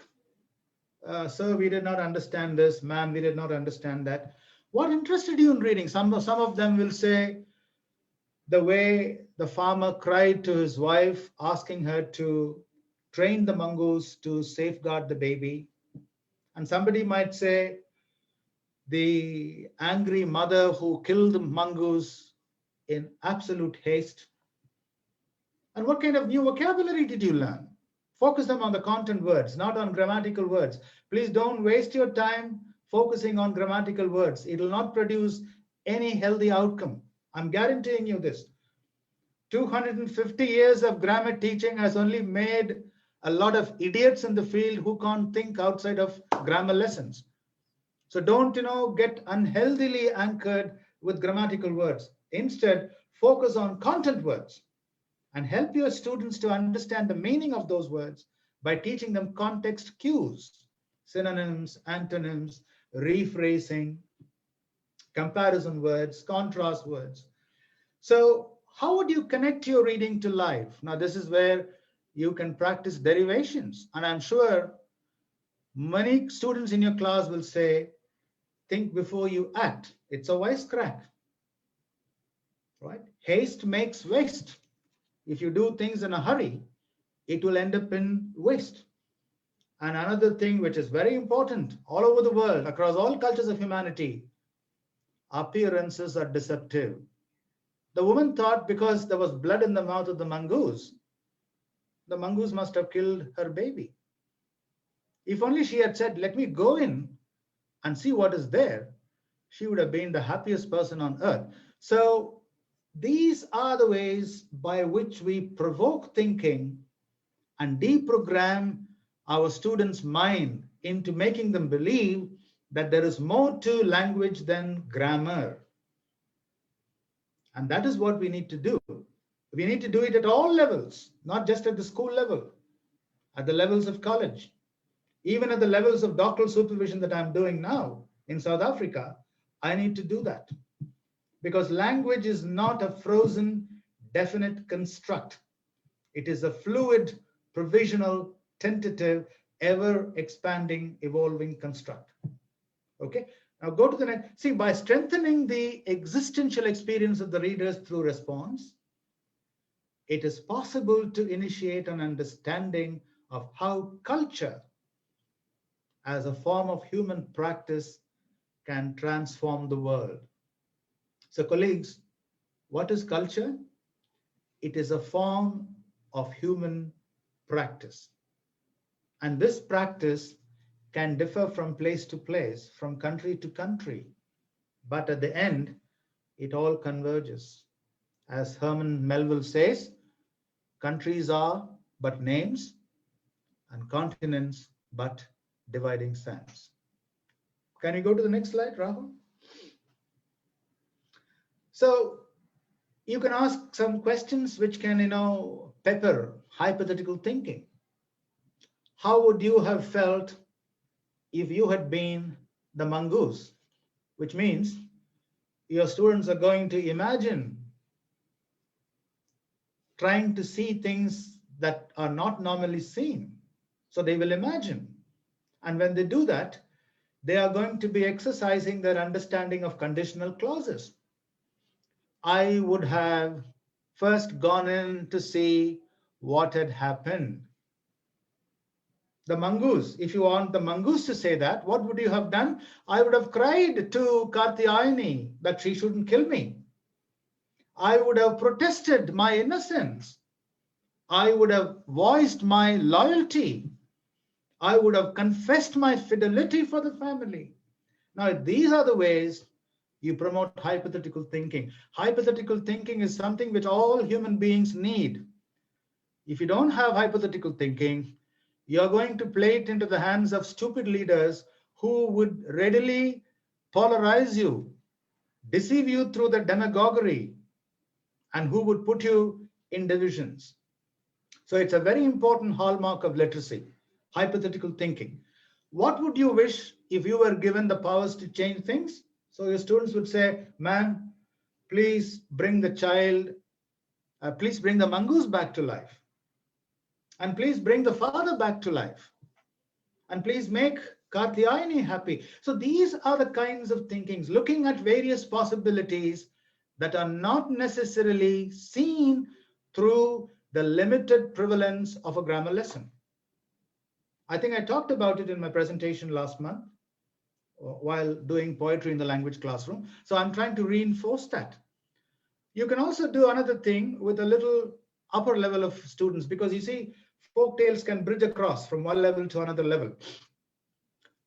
Sir, we did not understand this. Ma'am, we did not understand that. What interested you in reading? Some of them will say the way the farmer cried to his wife, asking her to train the mongoose to safeguard the baby. And somebody might say the angry mother who killed the mongoose in absolute haste. And what kind of new vocabulary did you learn? Focus them on the content words, not on grammatical words. Please don't waste your time focusing on grammatical words. It will not produce any healthy outcome. I'm guaranteeing you this. 250 years of grammar teaching has only made a lot of idiots in the field who can't think outside of grammar lessons. So don't, get unhealthily anchored with grammatical words. Instead, focus on content words and help your students to understand the meaning of those words by teaching them context cues, synonyms, antonyms, rephrasing, comparison words, contrast words. So how would you connect your reading to life? Now, this is where you can practice derivations. And I'm sure many students in your class will say, think before you act. It's a wisecrack, right? Haste makes waste. If you do things in a hurry, it will end up in waste. And another thing which is very important all over the world, across all cultures of humanity, appearances are deceptive. The woman thought because there was blood in the mouth of the mongoose must have killed her baby. If only she had said, let me go in and see what is there, she would have been the happiest person on earth. So these are the ways by which we provoke thinking and deprogram our students' mind into making them believe that there is more to language than grammar. And that is what we need to do. We need to do it at all levels, not just at the school level, at the levels of college, even at the levels of doctoral supervision that I'm doing now in South Africa. I need to do that because language is not a frozen, definite construct. It is a fluid, provisional, tentative, ever expanding, evolving construct. Okay. Now go to the next. See, by strengthening the existential experience of the readers through response, it is possible to initiate an understanding of how culture as a form of human practice can transform the world. So colleagues, what is culture? It is a form of human practice. And this practice can differ from place to place, from country to country. But at the end, it all converges. As Herman Melville says, countries are but names and continents but dividing sands. Can you go to the next slide, Rahul? So you can ask some questions which can, pepper hypothetical thinking. How would you have felt if you had been the mongoose? Which means your students are going to imagine trying to see things that are not normally seen. So they will imagine. And when they do that, they are going to be exercising their understanding of conditional clauses. I would have first gone in to see what had happened. The mongoose, if you want the mongoose to say that, what would you have done? I would have cried to Katyayani that she shouldn't kill me. I would have protested my innocence. I would have voiced my loyalty. I would have confessed my fidelity for the family. Now, these are the ways You promote hypothetical thinking. Hypothetical thinking is something which all human beings need. If you don't have hypothetical thinking, you're going to play it into the hands of stupid leaders who would readily polarize you, deceive you through the demagoguery, and who would put you in divisions. So it's a very important hallmark of literacy, hypothetical thinking. What would you wish if you were given the powers to change things? So your students would say, "Ma'am, please bring the child, please bring the mongoose back to life. And please bring the father back to life. And please make Kartiyayani happy." So these are the kinds of thinkings, looking at various possibilities that are not necessarily seen through the limited prevalence of a grammar lesson. I think I talked about it in my presentation last month while doing poetry in the language classroom. So I'm trying to reinforce that. You can also do another thing with a little upper level of students, because you see, folk tales can bridge across from one level to another level.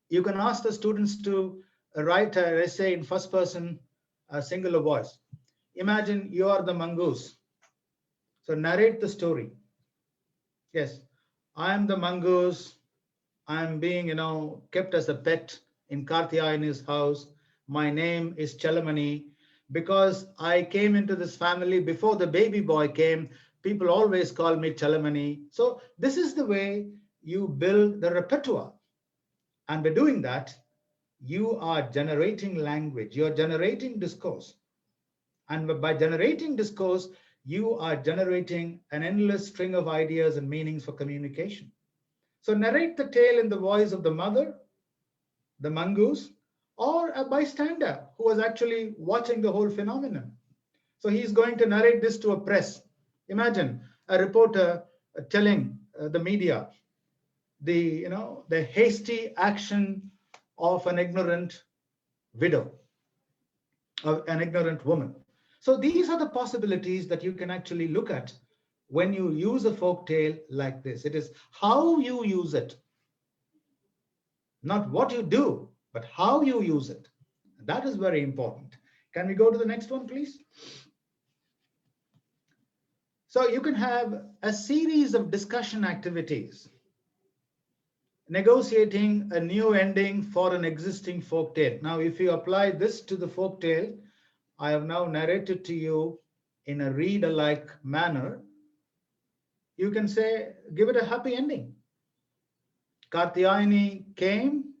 You can ask the students to write an essay in first person singular voice. Imagine you are the mongoose. So narrate the story. Yes, I am the mongoose. I'm being, kept as a pet in Kartiyayani's house. My name is Chalamani. Because I came into this family before the baby boy came, people always call me Chalamani. So this is the way you build the repertoire. And by doing that, you are generating language, you're generating discourse. And by generating discourse, you are generating an endless string of ideas and meanings for communication. So narrate the tale in the voice of the mother, the mongoose, or a bystander who was actually watching the whole phenomenon. So he's going to narrate this to a press. Imagine a reporter telling the media the hasty action of an ignorant widow, of an ignorant woman. So these are the possibilities that you can actually look at when you use a folk tale like this. It is how you use it, not what you do, but how you use it. That is very important. Can we go to the next one, please? So you can have a series of discussion activities, negotiating a new ending for an existing folk tale. Now, if you apply this to the folk tale, I have now narrated to you in a read-alike manner. You can say, give it a happy ending. Kartiyayani came.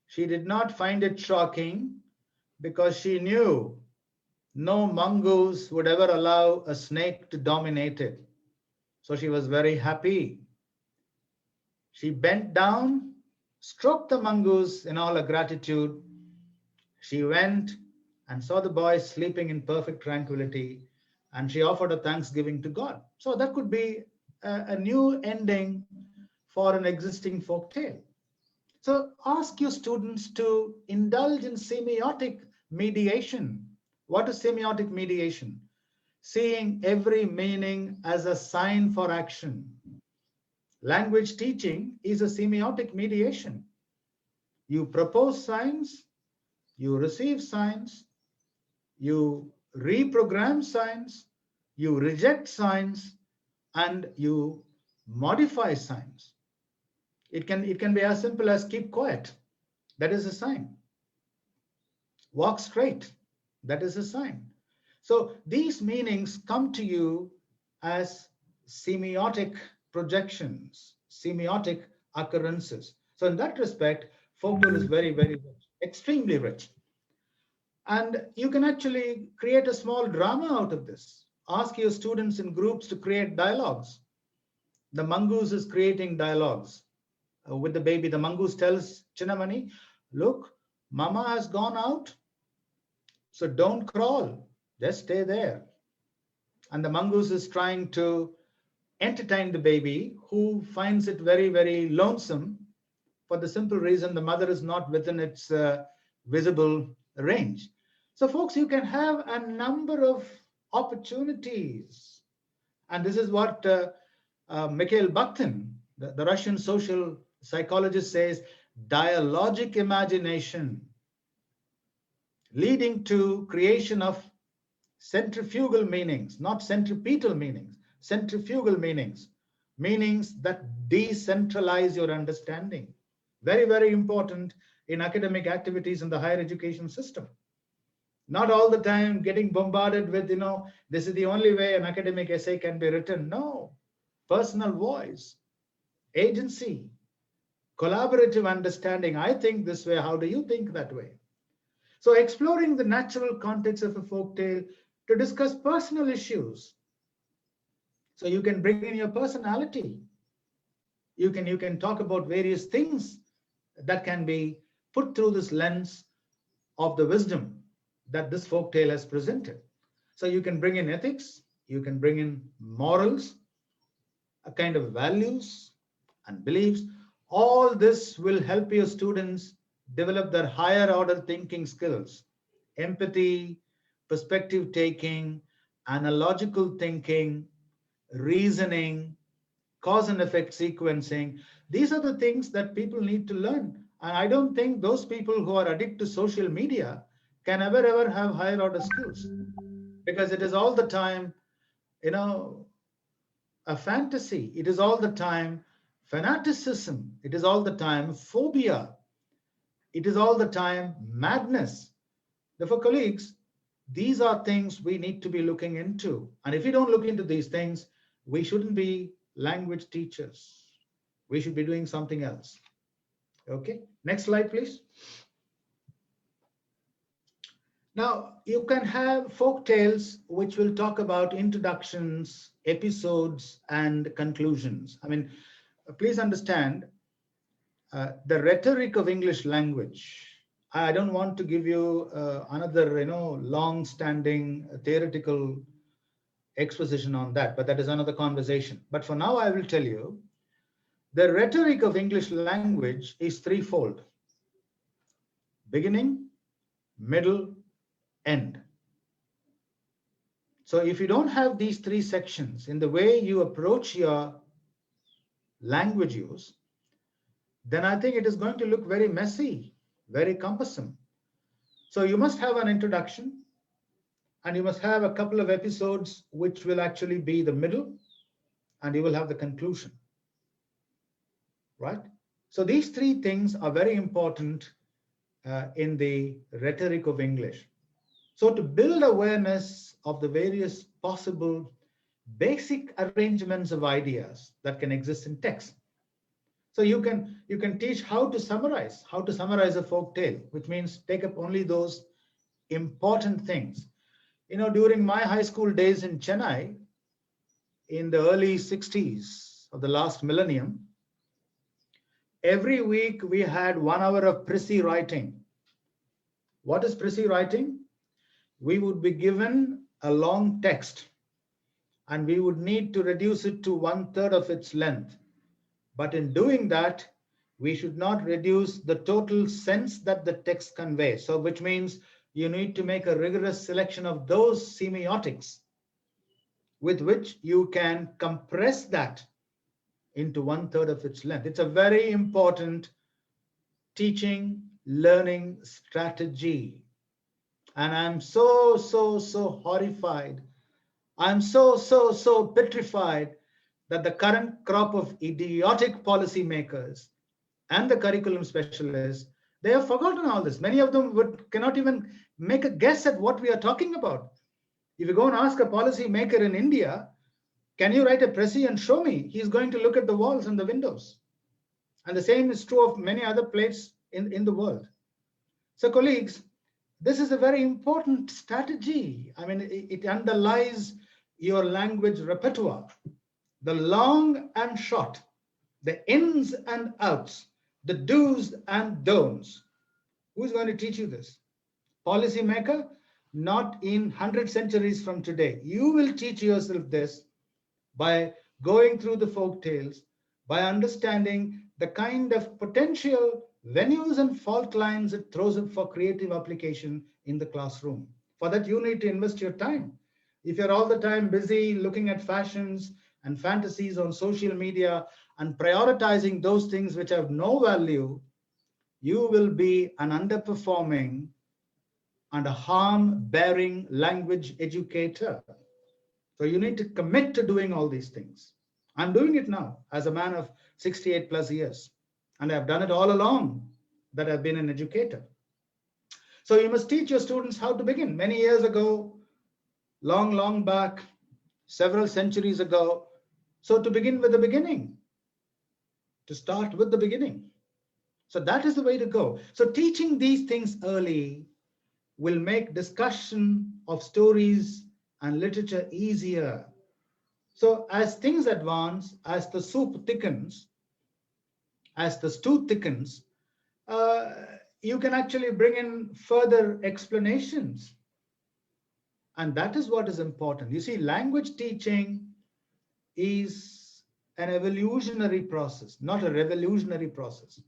She did not find it shocking because she knew no mongoose would ever allow a snake to dominate it. So she was very happy. She bent down, stroked the mongoose in all her gratitude. She went and saw the boy sleeping in perfect tranquility, and she offered a thanksgiving to God. So that could be a new ending for an existing folk tale. So ask your students to indulge in semiotic mediation. What is semiotic mediation? Seeing every meaning as a sign for action. Language teaching is a semiotic mediation. You propose signs, you receive signs, you reprogram signs, you reject signs, and you modify signs. It can be as simple as keep quiet. That is a sign. Walk straight. That is a sign. So these meanings come to you as semiotic projections, semiotic occurrences. So in that respect, folklore is very, very rich, extremely rich. And you can actually create a small drama out of this. Ask your students in groups to create dialogues. The mongoose is creating dialogues with the baby. The mongoose tells Chinnamani, look, mama has gone out, so don't crawl, just stay there. And the mongoose is trying to entertain the baby, who finds it very, very lonesome for the simple reason the mother is not within its visible range. So folks, you can have a number of opportunities. And this is what Mikhail Bakhtin, the Russian social psychologist, says, dialogic imagination. leading to creation of centrifugal meanings, not centripetal meanings, centrifugal meanings, meanings that decentralize your understanding. Very, very important in academic activities in the higher education system. Not all the time getting bombarded with, this is the only way an academic essay can be written. No, personal voice, agency, collaborative understanding. I think this way. How do you think that way? So exploring the natural context of a folktale to discuss personal issues. So you can bring in your personality. You can talk about various things that can be put through this lens of the wisdom that this folktale has presented. So you can bring in ethics, you can bring in morals, a kind of values and beliefs. All this will help your students develop their higher order thinking skills, empathy, perspective taking, analogical thinking, reasoning, cause and effect sequencing. These are the things that people need to learn. And I don't think those people who are addicted to social media can ever have higher order skills, because it is all the time, a fantasy. It is all the time fanaticism. It is all the time phobia. It is all the time madness. Therefore, colleagues, these are things we need to be looking into. And if we don't look into these things, we shouldn't be language teachers. We should be doing something else. Okay, next slide, please. Now, you can have folk tales which will talk about introductions, episodes, and conclusions. I mean, please understand the rhetoric of English language. I don't want to give you another, long-standing theoretical exposition on that, but that is another conversation. But for now, I will tell you, the rhetoric of English language is threefold: beginning, middle, end. So if you don't have these three sections in the way you approach your language use, then I think it is going to look very messy, very cumbersome. So you must have an introduction, and you must have a couple of episodes which will actually be the middle, and you will have the conclusion, right? So these three things are very important in the rhetoric of English. So to build awareness of the various possible basic arrangements of ideas that can exist in text. So you can teach how to summarize a folk tale, which means take up only those important things. During my high school days in Chennai, in the early 60s of the last millennium, every week we had 1 hour of précis writing. What is précis writing? We would be given a long text, and we would need to reduce it to 1/3 of its length. But in doing that, we should not reduce the total sense that the text conveys. So which means you need to make a rigorous selection of those semiotics with which you can compress that into 1/3 of its length. It's a very important teaching, learning strategy. And I'm so horrified. I'm so petrified that the current crop of idiotic policymakers and the curriculum specialists, they have forgotten all this. Many of them cannot even make a guess at what we are talking about. If you go and ask a policymaker in India, can you write a précis and show me? He's going to look at the walls and the windows. And the same is true of many other places in the world. So colleagues, this is a very important strategy. I mean, it underlies your language repertoire. The long and short, the ins and outs, the do's and don'ts. Who's going to teach you this? Policymaker? Not in 100 centuries from today. You will teach yourself this by going through the folk tales, by understanding the kind of potential venues and fault lines it throws up for creative application in the classroom. For that, you need to invest your time. If you're all the time busy looking at fashions and fantasies on social media and prioritizing those things which have no value, you will be an underperforming and a harm-bearing language educator. So you need to commit to doing all these things. I'm doing it now as a man of 68 plus years, and I've done it all along that I've been an educator. So you must teach your students how to begin. Many years ago, long back, several centuries ago. So to begin with the beginning, to start with the beginning. So that is the way to go. So teaching these things early will make discussion of stories and literature easier. So as things advance, as the soup thickens, as the stew thickens, you can actually bring in further explanations. And that is what is important. You see, language teaching is an evolutionary process, not a revolutionary process.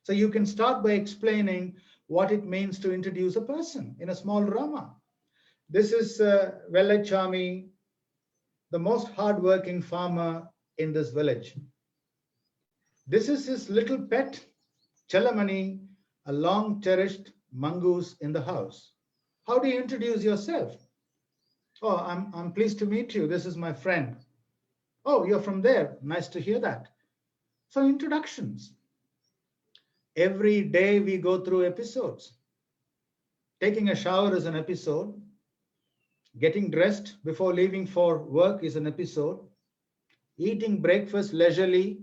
So you can start by explaining what it means to introduce a person in a small drama. This is Vellachami, the most hardworking farmer in this village. This is his little pet, Chalamani, a long cherished mongoose in the house. How do you introduce yourself? Oh, I'm pleased to meet you. This is my friend. Oh, you're from there. Nice to hear that. So introductions. Every day we go through episodes. Taking a shower is an episode. Getting dressed before leaving for work is an episode. Eating breakfast leisurely,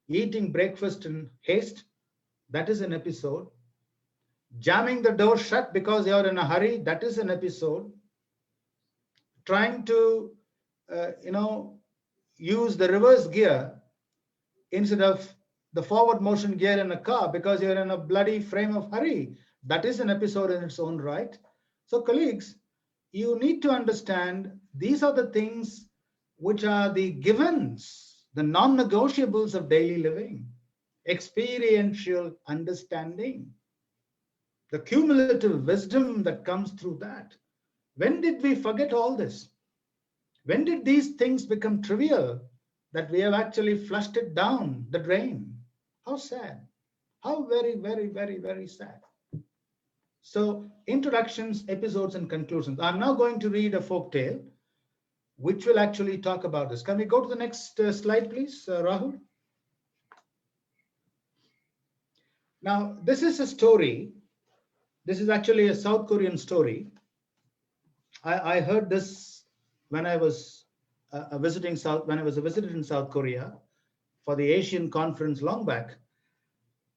eating breakfast in haste, that is an episode. Jamming the door shut because you're in a hurry, that is an episode. Trying to, use the reverse gear instead of the forward motion gear in a car because you're in a bloody frame of hurry, that is an episode in its own right. So colleagues, you need to understand these are the things which are the givens, the non-negotiables of daily living, experiential understanding, the cumulative wisdom that comes through that. When did we forget all this? When did these things become trivial that we have actually flushed it down the drain? How sad. How very, very, very, very sad. So introductions, episodes, and conclusions. I'm now going to read a folk tale which will actually talk about this. Can we go to the next slide, please, Rahul? Now, this is a story. This is actually a South Korean story. I heard this when I was a visitor in South Korea for the Asian conference long back.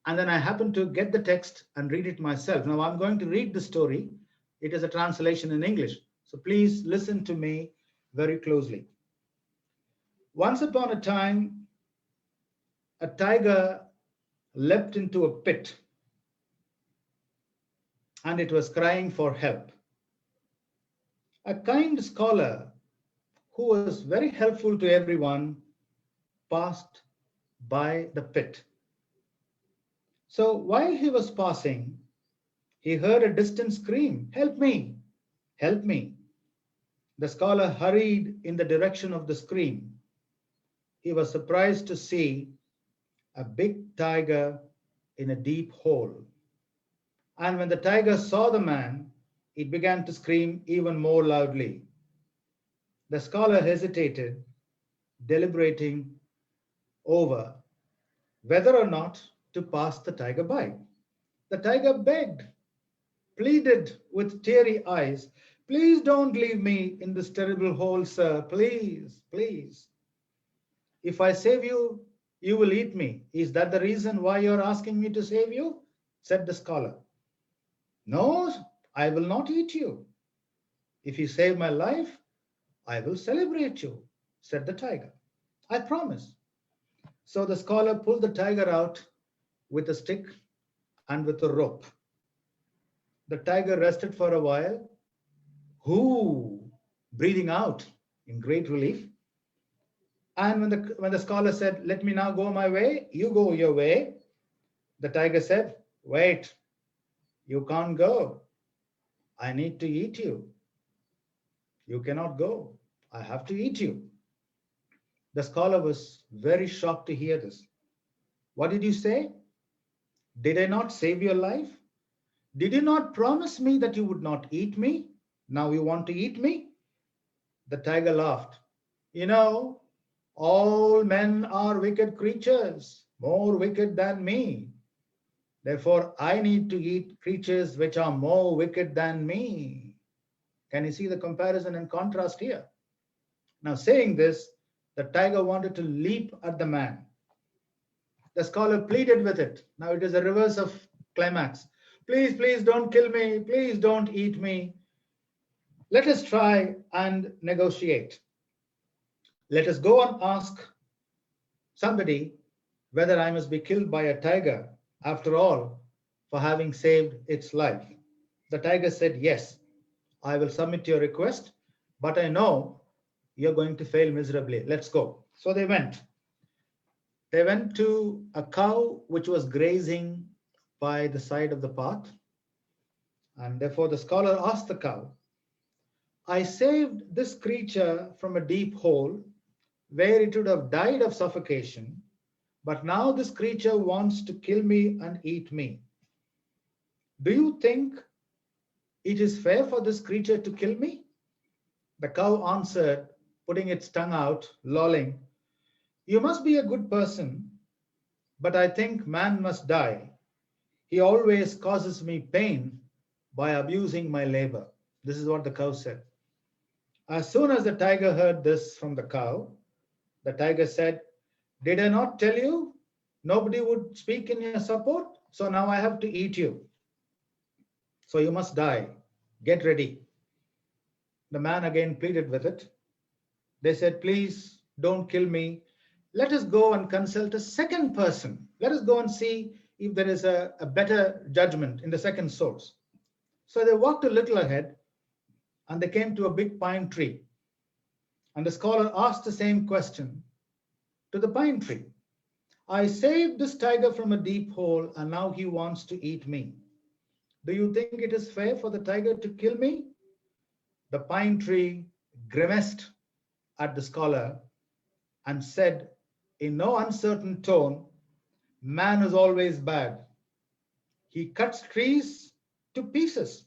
And then I happened to get the text and read it myself. Now I'm going to read the story. It is a translation in English. So please listen to me very closely. Once upon a time, a tiger leapt into a pit and it was crying for help. A kind scholar who was very helpful to everyone passed by the pit. So while he was passing, he heard a distant scream, "Help me, help me." The scholar hurried in the direction of the scream. He was surprised to see a big tiger in a deep hole. And when the tiger saw the man, it began to scream even more loudly. The scholar hesitated, deliberating over whether or not to pass the tiger by. The tiger begged, pleaded with teary eyes, "Please don't leave me in this terrible hole, sir. Please, please. If I save you, you will eat me. Is that the reason why you're asking me to save you?" said the scholar. "No, I will not eat you. If you save my life, I will celebrate you," said the tiger. "I promise." So the scholar pulled the tiger out with a stick and with a rope. The tiger rested for a while, breathing out in great relief. And when the scholar said, "Let me now go my way, you go your way," the tiger said, "Wait, you can't go. I need to eat you. You cannot go. I have to eat you." The scholar was very shocked to hear this. "What did you say? Did I not save your life? Did you not promise me that you would not eat me? Now you want to eat me? The tiger laughed. You know, all men are wicked creatures, more wicked than me. Therefore, I need to eat creatures which are more wicked than me. Can you see the comparison and contrast here? Now, saying this, the tiger wanted to leap at the man. The scholar pleaded with it. Now it is a reverse of climax. Please, please don't kill me. Please don't eat me. Let us try and negotiate. Let us go and ask somebody whether I must be killed by a tiger, after all, for having saved its life. The tiger said, yes, I will submit your request, but I know you're going to fail miserably. Let's go. So they went. They went to a cow which was grazing by the side of the path. And therefore the scholar asked the cow, I saved this creature from a deep hole where it would have died of suffocation, but now this creature wants to kill me and eat me. Do you think it is fair for this creature to kill me? The cow answered, putting its tongue out, lolling, you must be a good person, but I think man must die. He always causes me pain by abusing my labor. This is what the cow said. As soon as the tiger heard this from the cow, the tiger said, did I not tell you nobody would speak in your support? So now I have to eat you. So you must die. Get ready. The man again pleaded with it. They said, please don't kill me. Let us go and consult a second person. Let us go and see if there is a better judgment in the second source. So they walked a little ahead and they came to a big pine tree. And the scholar asked the same question to the pine tree. I saved this tiger from a deep hole and now he wants to eat me. Do you think it is fair for the tiger to kill me? The pine tree grimaced at the scholar and said in no uncertain tone, man is always bad. He cuts trees to pieces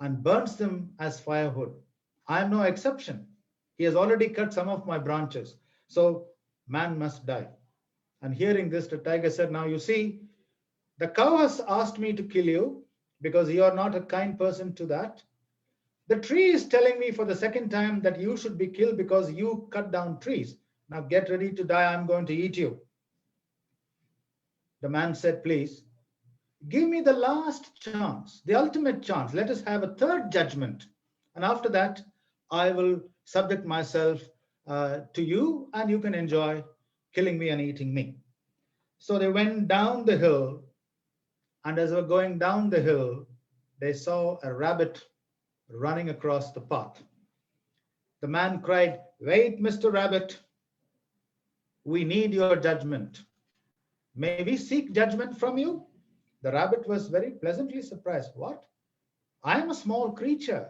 and burns them as firewood. I am no exception. He has already cut some of my branches, so man must die. And hearing this, the tiger said, now you see, the cow has asked me to kill you because you are not a kind person to that. The tree is telling me for the second time that you should be killed because you cut down trees. Now get ready to die. I'm going to eat you. The man said, please, give me the last chance, the ultimate chance. Let us have a third judgment. And after that, I will subject myself to you and you can enjoy killing me and eating me. So they went down the hill, and as they were going down the hill, they saw a rabbit running across the path. The man cried, wait, Mr. Rabbit, we need your judgment. May we seek judgment from you? The rabbit was very pleasantly surprised. What? I am a small creature.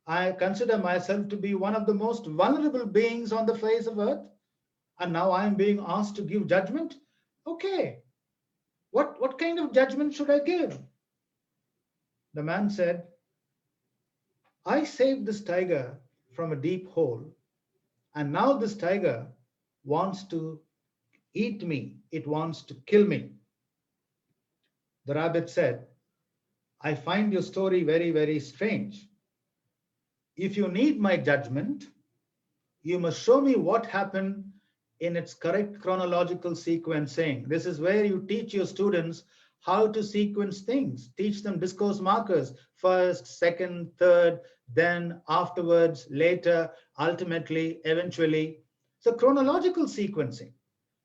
I consider myself to be one of the most vulnerable beings on the face of earth. And now I am being asked to give judgment? Okay. What kind of judgment should I give? The man said, I saved this tiger from a deep hole, and now this tiger wants to eat me. It wants to kill me. The rabbit said, I find your story very, very strange. If you need my judgment, you must show me what happened in its correct chronological sequencing. This is where you teach your students how to sequence things. Teach them discourse markers, first, second, third, then, afterwards, later, ultimately, eventually. So chronological sequencing,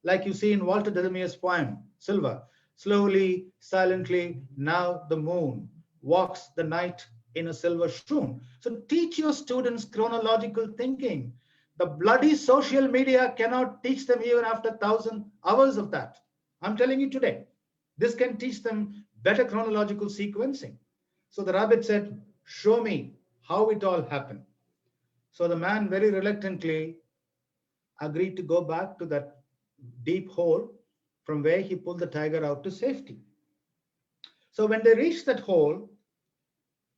like you see in Walter Delamier's poem, Silver. Slowly, silently, now the moon walks the night in a silver shoon. So teach your students chronological thinking. The bloody social media cannot teach them even after 1,000 hours of that. I'm telling you today, this can teach them better chronological sequencing. So the rabbit said, show me how it all happened. So the man very reluctantly agreed to go back to that deep hole from where he pulled the tiger out to safety. So when they reached that hole,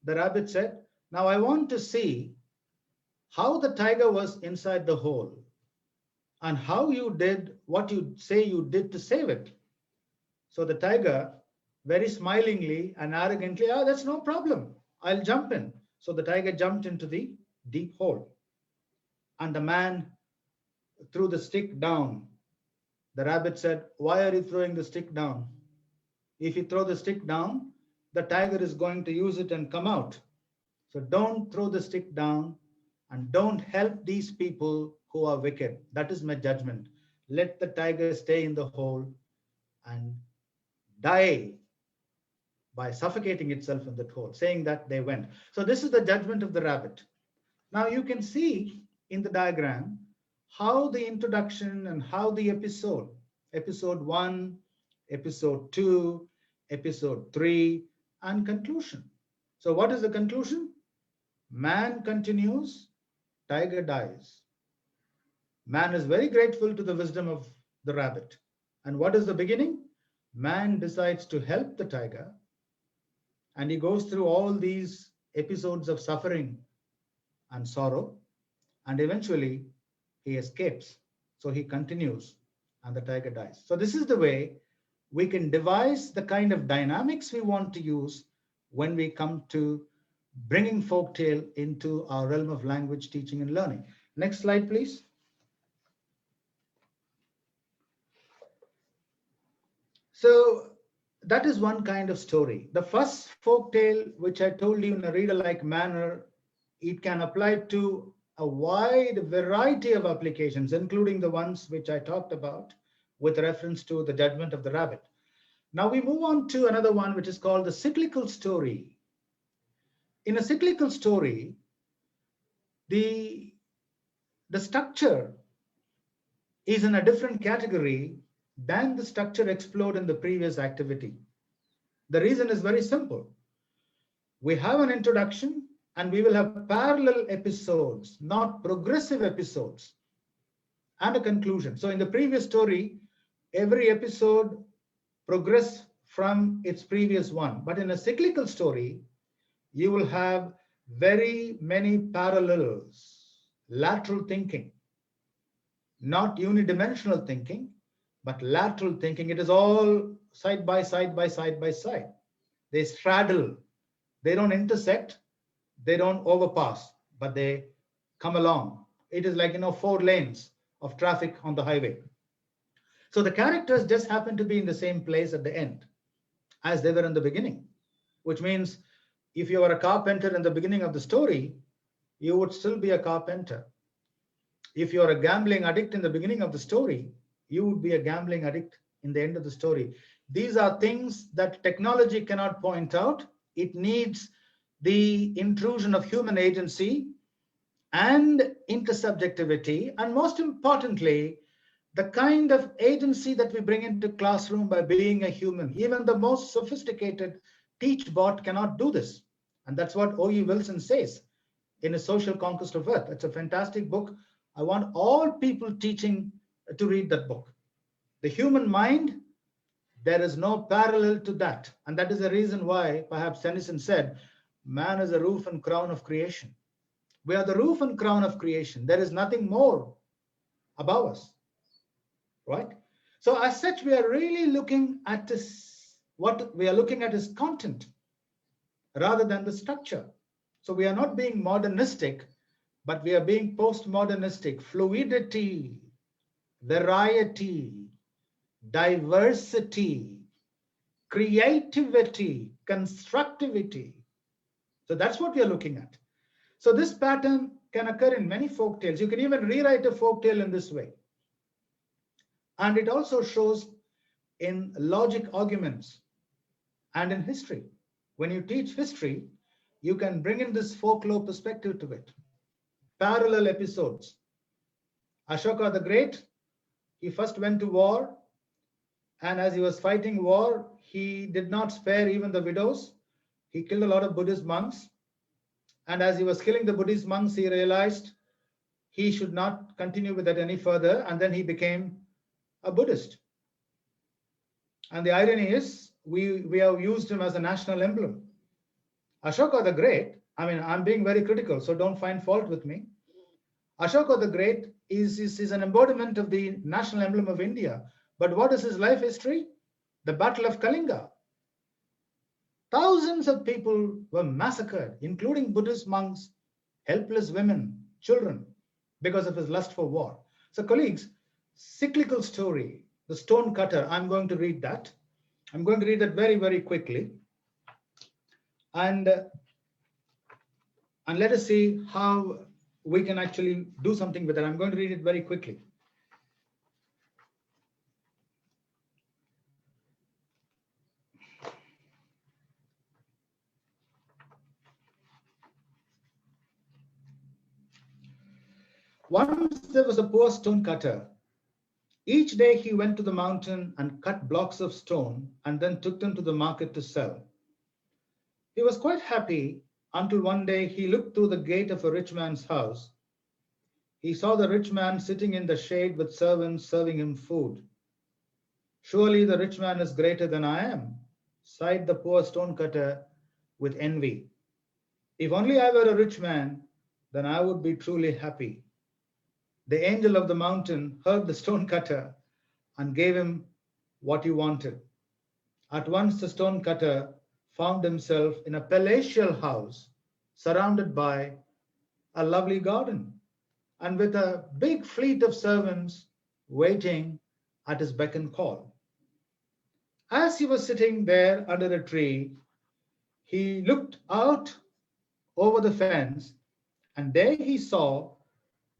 the rabbit said, now I want to see how the tiger was inside the hole and how you did what you say you did to save it. So the tiger, very smilingly and arrogantly, that's no problem. I'll jump in. So the tiger jumped into the deep hole. And the man threw the stick down. The rabbit said, why are you throwing the stick down? If you throw the stick down, the tiger is going to use it and come out. So don't throw the stick down and don't help these people who are wicked. That is my judgment. Let the tiger stay in the hole and die by suffocating itself in that hole, saying that they went. So this is the judgment of the rabbit. Now you can see in the diagram how the introduction and how the episode 1, episode 2, episode 3, and conclusion. So what is the conclusion? Man continues, tiger dies. Man is very grateful to the wisdom of the rabbit. And what is the beginning? Man decides to help the tiger, and he goes through all these episodes of suffering and sorrow, and eventually he escapes. So he continues, and the tiger dies. So this is the way we can devise the kind of dynamics we want to use when we come to bringing folktale into our realm of language teaching and learning. Next slide, please. So that is one kind of story. The first folktale, which I told you in a reader-like manner, it can apply to a wide variety of applications, including the ones which I talked about with reference to the judgment of the rabbit. Now we move on to another one, which is called the cyclical story. In a cyclical story, the structure is in a different category than the structure explored in the previous activity. The reason is very simple. We have an introduction and we will have parallel episodes, not progressive episodes, and a conclusion. So in the previous story, every episode progressed from its previous one. But in a cyclical story, you will have very many parallels, lateral thinking, not unidimensional thinking, but lateral thinking. It is all side by side by side by side. They straddle. They don't intersect. They don't overpass, but they come along. It is like, 4 lanes of traffic on the highway. So the characters just happen to be in the same place at the end as they were in the beginning, which means if you were a carpenter in the beginning of the story, you would still be a carpenter. If you're a gambling addict in the beginning of the story, you would be a gambling addict in the end of the story. These are things that technology cannot point out. It needs the intrusion of human agency and intersubjectivity, and most importantly, the kind of agency that we bring into classroom by being a human. Even the most sophisticated teach bot cannot do this. And that's what O.E. Wilson says in his Social Conquest of Earth. It's a fantastic book. I want all people teaching to read that book. The human mind, there is no parallel to that. And that is the reason why perhaps Tennyson said, man is the roof and crown of creation. We are the roof and crown of creation. There is nothing more above us, right? So as such, we are really looking at this, what we are looking at is content rather than the structure. So we are not being modernistic, but we are being postmodernistic. Fluidity, variety, diversity, creativity, constructivity. So that's what we are looking at. So this pattern can occur in many folk tales. You can even rewrite a folk tale in this way. And it also shows in logic arguments and in history. When you teach history, you can bring in this folklore perspective to it. Parallel episodes. Ashoka the Great, he first went to war, and as he was fighting war, he did not spare even the widows. He killed a lot of Buddhist monks. And as he was killing the Buddhist monks, he realized he should not continue with that any further, and then he became a Buddhist. And the irony is, we have used him as a national emblem. Ashoka the Great, I mean, I'm being very critical, so don't find fault with me. Ashoka the Great is an embodiment of the national emblem of India. But what is his life history? The Battle of Kalinga. Thousands of people were massacred, including Buddhist monks, helpless women, children, because of his lust for war. So, colleagues, cyclical story, the stone cutter, I'm going to read that. I'm going to read that very, very quickly. And let us see how we can actually do something with it. I'm going to read it very quickly. Once there was a poor stone cutter. Each day he went to the mountain and cut blocks of stone and then took them to the market to sell. He was quite happy until one day he looked through the gate of a rich man's house. He saw the rich man sitting in the shade with servants serving him food. Surely the rich man is greater than I am, sighed the poor stone cutter with envy. If only I were a rich man, then I would be truly happy. The angel of the mountain heard the stone cutter and gave him what he wanted. At once the stone cutter found himself in a palatial house surrounded by a lovely garden and with a big fleet of servants waiting at his beck and call. As he was sitting there under a tree, he looked out over the fence, and there he saw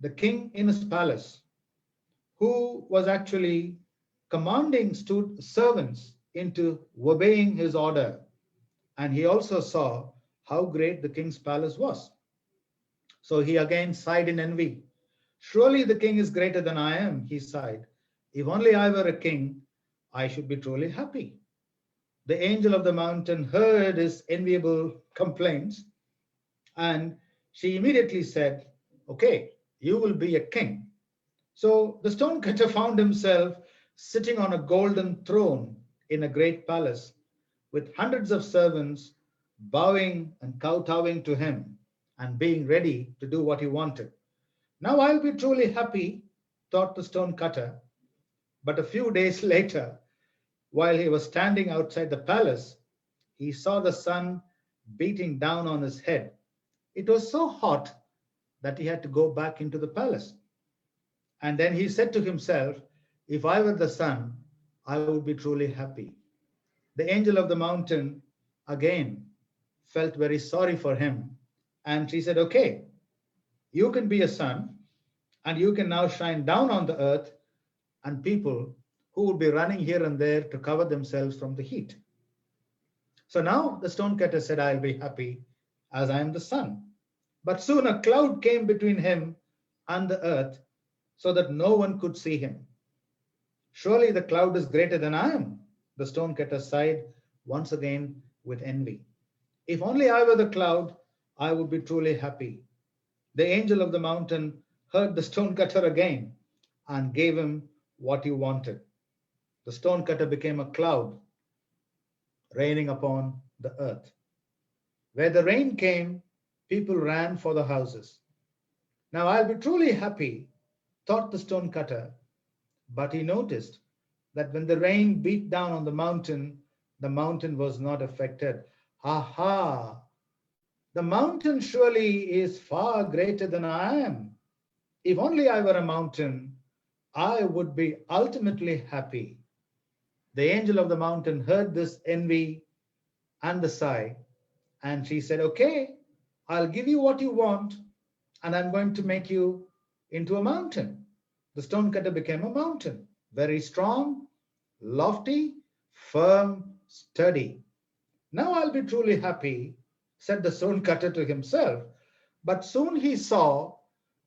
the king in his palace, who was actually commanding servants into obeying his order. And he also saw how great the king's palace was. So he again sighed in envy. Surely the king is greater than I am, he sighed. If only I were a king, I should be truly happy. The angel of the mountain heard his enviable complaints, and she immediately said, okay, you will be a king. So the stonecutter found himself sitting on a golden throne in a great palace with hundreds of servants bowing and kowtowing to him and being ready to do what he wanted. Now I'll be truly happy, thought the stonecutter. But a few days later, while he was standing outside the palace, he saw the sun beating down on his head. It was so hot that he had to go back into the palace. And then he said to himself, if I were the sun, I would be truly happy. The angel of the mountain again felt very sorry for him. And she said, okay, you can be a sun and you can now shine down on the earth and people who would be running here and there to cover themselves from the heat. So now the stonecutter said, I'll be happy as I am the sun. But soon a cloud came between him and the earth so that no one could see him. Surely the cloud is greater than I am, the stonecutter sighed once again with envy. If only I were the cloud, I would be truly happy. The angel of the mountain heard the stonecutter again and gave him what he wanted. The stonecutter became a cloud raining upon the earth. Where the rain came, people ran for the houses. Now I'll be truly happy, thought the stonecutter, but he noticed that when the rain beat down on the mountain was not affected. Aha! The mountain surely is far greater than I am. If only I were a mountain, I would be ultimately happy. The angel of the mountain heard this envy and the sigh, and she said, okay, I'll give you what you want, and I'm going to make you into a mountain. The stonecutter became a mountain, very strong, lofty, firm, sturdy. Now I'll be truly happy, said the stonecutter to himself. But soon he saw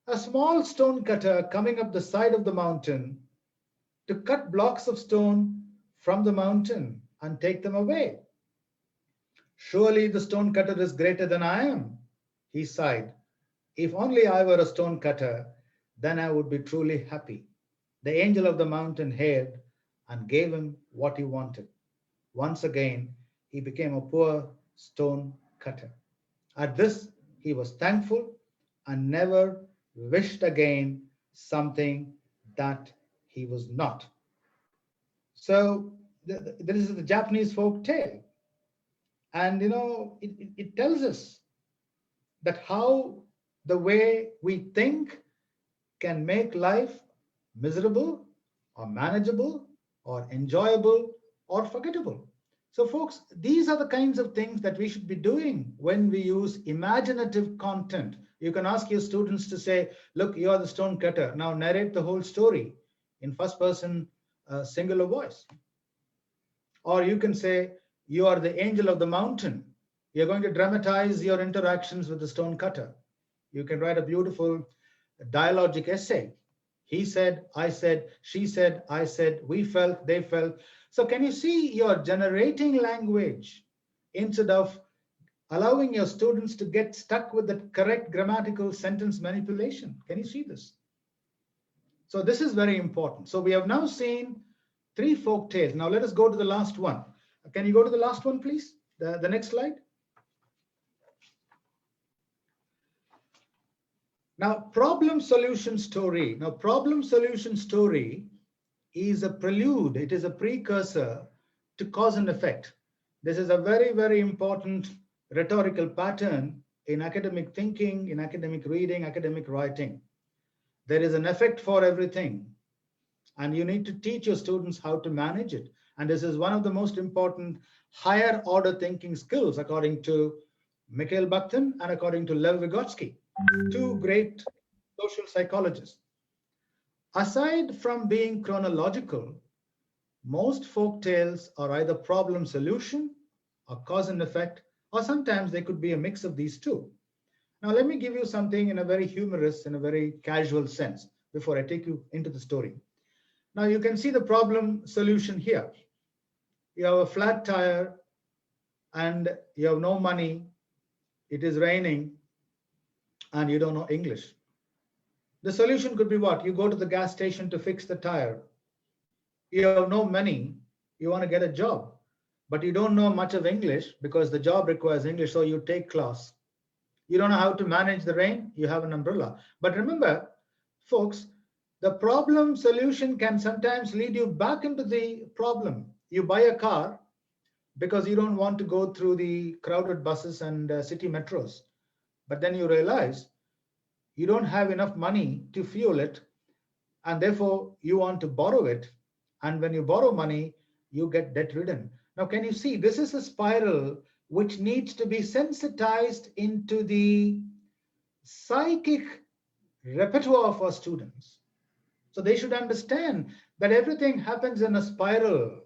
a small stonecutter coming up the side of the mountain to cut blocks of stone from the mountain and take them away. Surely the stonecutter is greater than I am, he sighed. If only I were a stonecutter, then I would be truly happy. The angel of the mountain heard and gave him what he wanted. once again, he became a poor stone cutter. At this, he was thankful and never wished again something that he was not. So this is the Japanese folk tale. And it tells us that how the way we think can make life miserable or manageable or enjoyable or forgettable. So folks, these are the kinds of things that we should be doing when we use imaginative content. You can ask your students to say, look, you're the stone cutter. Now narrate the whole story in first person singular voice. Or you can say, you are the angel of the mountain. You're going to dramatize your interactions with the stone cutter. You can write a beautiful dialogic essay. He said, I said, she said, I said, we felt, they felt. So can you see you're generating language instead of allowing your students to get stuck with the correct grammatical sentence manipulation? Can you see this? So this is very important. So we have now seen 3 folk tales. Now let us go to the last one. Can you go to the last one, please? The next slide. Now, problem solution story. Now, problem solution story is a prelude. It is a precursor to cause and effect. This is a very, very important rhetorical pattern in academic thinking, in academic reading, academic writing. There is an effect for everything, and you need to teach your students how to manage it. And this is one of the most important higher order thinking skills, according to Mikhail Bakhtin and according to Lev Vygotsky, 2 great social psychologists. Aside from being chronological, most folk tales are either problem solution or cause and effect, or sometimes they could be a mix of these two. Now, let me give you something in a very humorous, in a very casual sense before I take you into the story. Now, you can see the problem solution here. You have a flat tire and you have no money. It is raining and you don't know English. The solution could be what? You go to the gas station to fix the tire. You have no money. You want to get a job, but you don't know much of English because the job requires English. So you take class. You don't know how to manage the rain. You have an umbrella. But remember, folks, the problem solution can sometimes lead you back into the problem. You buy a car because you don't want to go through the crowded buses and city metros. But then you realize you don't have enough money to fuel it, and therefore you want to borrow it. And when you borrow money, you get debt ridden. Now, can you see this is a spiral which needs to be sensitized into the psychic repertoire of our students. So they should understand that everything happens in a spiral,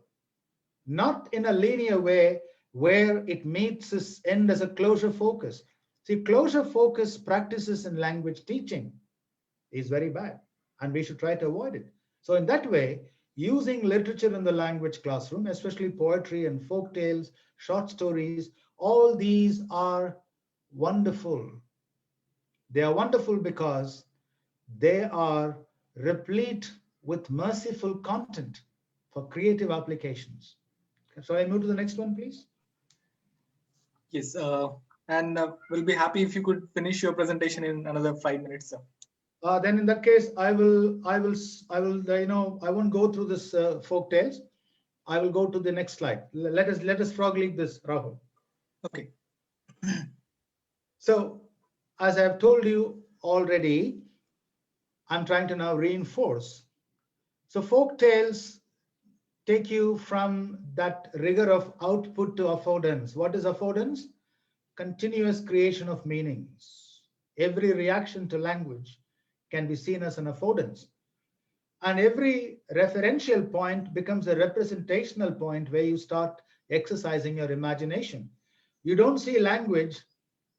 not in a linear way where it meets its end as a closure focus. See, closure focus practices in language teaching is very bad, and we should try to avoid it. So in that way, using literature in the language classroom, especially poetry and folk tales, short stories, all these are wonderful. They are wonderful because they are replete with merciful content for creative applications. So I move to the next one, please.
Yes, and we'll be happy if you could finish your presentation in another 5 minutes, sir.
Then in that case, I won't go through this folk tales. I will go to the next slide. Let us frog leap this, Rahul.
Okay.
So, as I've told you already, I'm trying to now reinforce. So folk tales take you from that rigor of output to affordance. What is affordance? Continuous creation of meanings. Every reaction to language can be seen as an affordance. And every referential point becomes a representational point where you start exercising your imagination. You don't see language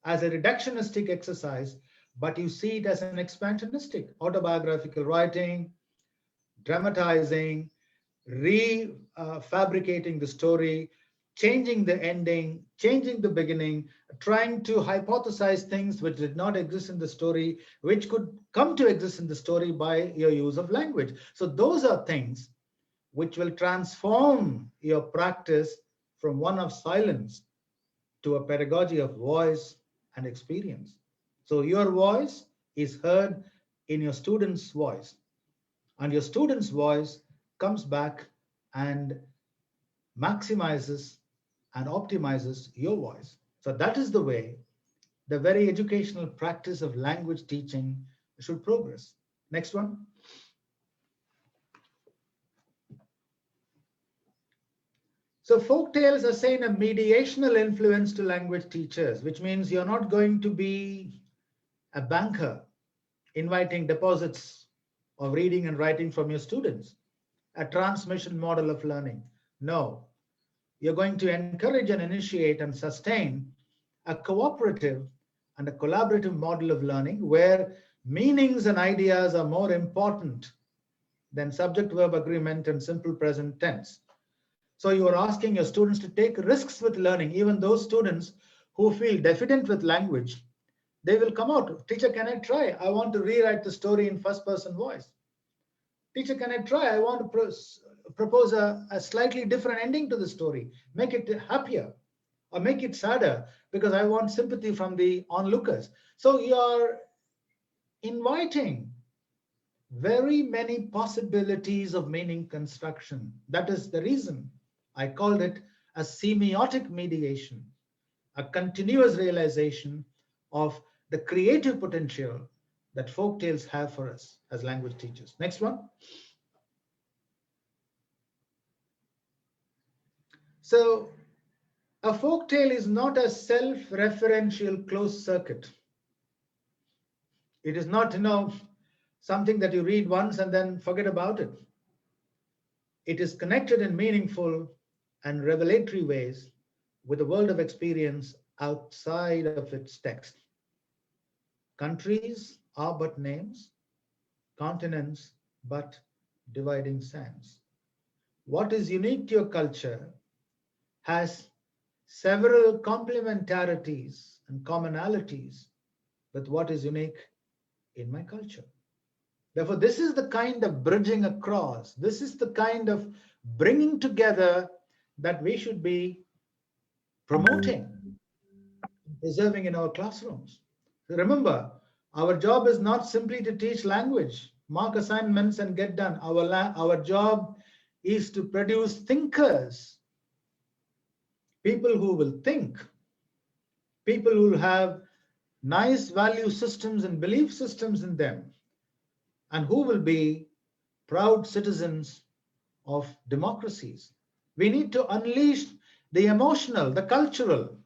as a reductionistic exercise, but you see it as an expansionistic, autobiographical writing, dramatizing, refabricating the story, changing the ending, changing the beginning, trying to hypothesize things which did not exist in the story, which could come to exist in the story by your use of language. So those are things which will transform your practice from one of silence to a pedagogy of voice and experience. So your voice is heard in your student's voice, and your student's voice comes back and maximizes and optimizes your voice. So that is the way the very educational practice of language teaching should progress. Next one. So folktales are saying a mediational influence to language teachers, which means you're not going to be a banker inviting deposits of reading and writing from your students, a transmission model of learning. No, you're going to encourage and initiate and sustain a cooperative and a collaborative model of learning where meanings and ideas are more important than subject-verb agreement and simple present tense. So you are asking your students to take risks with learning. Even those students who feel deficient with language, they will come out. Teacher, can I try? I want to rewrite the story in first-person voice. Teacher, can I try? I want to propose a slightly different ending to the story. Make it happier or make it sadder because I want sympathy from the onlookers. So you're inviting very many possibilities of meaning construction. That is the reason I called it a semiotic mediation, a continuous realization of the creative potential that folktales have for us as language teachers. Next one. So a folktale is not a self-referential closed circuit. It is not, something that you read once and then forget about it. It is connected in meaningful and revelatory ways with the world of experience outside of its text. Countries are but names, continents but dividing sands. What is unique to your culture has several complementarities and commonalities with what is unique in my culture. Therefore, this is the kind of bridging across, this is the kind of bringing together that we should be promoting, preserving in our classrooms. Remember, our job is not simply to teach language, mark assignments and get done. Our job is to produce thinkers, people who will think, people who will have nice value systems and belief systems in them, and who will be proud citizens of democracies. We need to unleash the emotional, the cultural,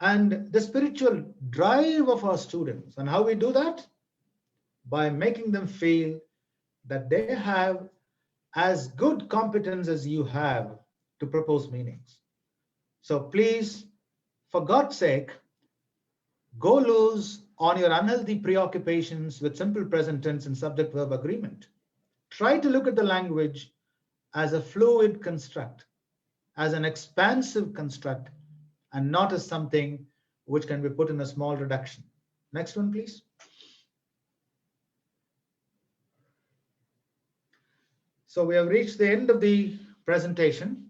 and the spiritual drive of our students. And how we do that? By making them feel that they have as good competence as you have to propose meanings. So please, for God's sake, go loose on your unhealthy preoccupations with simple present tense and subject-verb agreement. Try to look at the language as a fluid construct, as an expansive construct, and not as something which can be put in a small reduction. Next one, please. So we have reached the end of the presentation,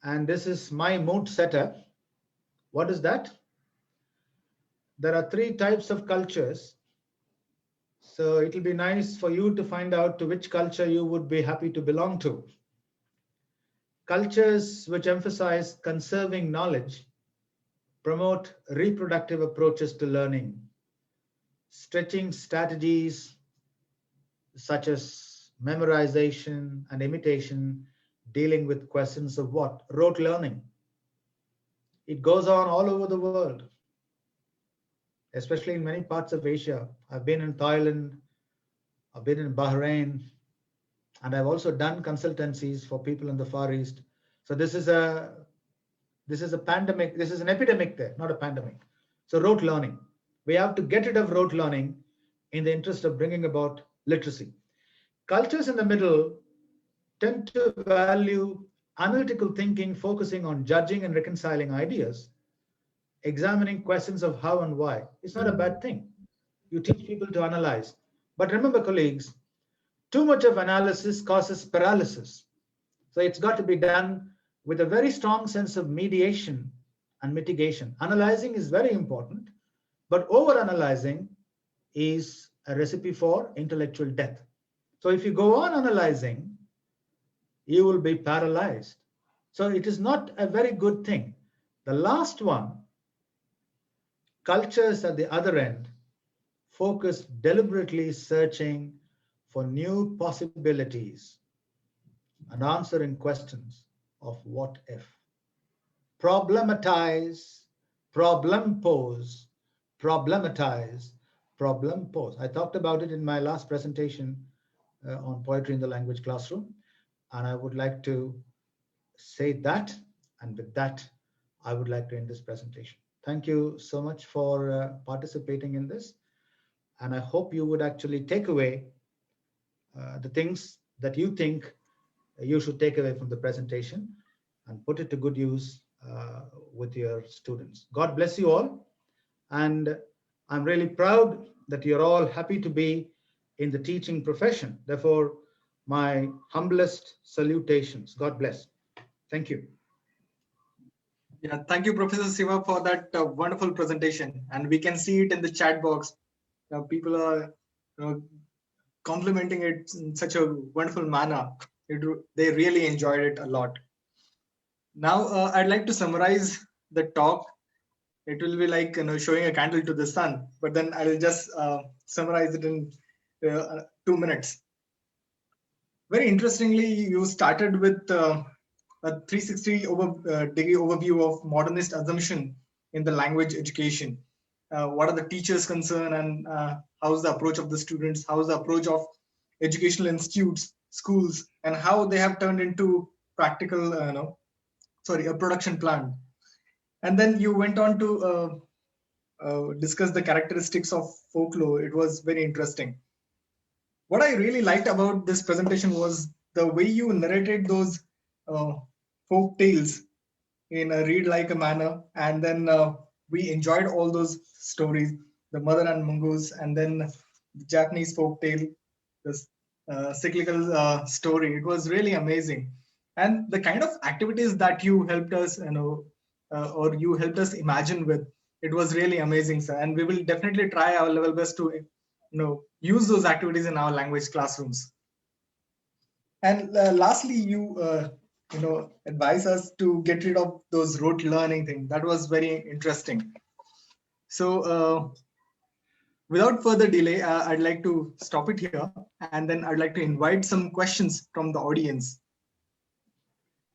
and this is my mood setter. What is that? There are three types of cultures. So it'll be nice for you to find out to which culture you would be happy to belong to. Cultures which emphasize conserving knowledge promote reproductive approaches to learning, stretching strategies such as memorization and imitation, dealing with questions of what? Rote learning. It goes on all over the world, especially in many parts of Asia. I've been in Thailand, I've been in Bahrain, and I've also done consultancies for people in the Far East. So this is a pandemic, this is an epidemic there, not a pandemic. So rote learning. We have to get rid of rote learning in the interest of bringing about literacy. Cultures in the middle tend to value analytical thinking, focusing on judging and reconciling ideas, examining questions of how and why. It's not a bad thing. You teach people to analyze. But remember, colleagues, too much of analysis causes paralysis. So it's got to be done with a very strong sense of mediation and mitigation. Analyzing is very important, but over-analyzing is a recipe for intellectual death. So if you go on analyzing, you will be paralyzed. So it is not a very good thing. The last one, cultures at the other end, focus deliberately searching for new possibilities and answering questions of what if. Problematize, problem pose, problematize, problem pose. I talked about it in my last presentation on poetry in the language classroom, and I would like to say that, and with that, I would like to end this presentation. Thank you so much for participating in this, and I hope you would actually take away the things that you think you should take away from the presentation and put it to good use with your students. God bless you all. And I'm really proud that you're all happy to be in the teaching profession. Therefore, my humblest salutations. God bless. Thank you.
Yeah, thank you, Professor Siva, for that wonderful presentation. And we can see it in the chat box. People are complimenting it in such a wonderful manner. They really enjoyed it a lot. Now, I'd like to summarize the talk. It will be like showing a candle to the sun, but then I'll just summarize it in 2 minutes. Very interestingly, you started with a 360-degree overview of modernist assumption in the language education. What are the teachers' concern, and how's the approach of the students? How's the approach of educational institutes, schools, and how they have turned into practical, a production plan. And then you went on to discuss the characteristics of folklore. It was very interesting. What I really liked about this presentation was the way you narrated those folk tales in a read like a manner, and then we enjoyed all those stories, the mother and mongoose, and then the Japanese folk tale, this cyclical story. It was really amazing, and the kind of activities that you helped us or you helped us imagine with, it was really amazing, sir. And we will definitely try our level best to use those activities in our language classrooms. And lastly, you advise us to get rid of those rote learning thing. That was very interesting. So without further delay, I'd like to stop it here, and then I'd like to invite some questions from the audience.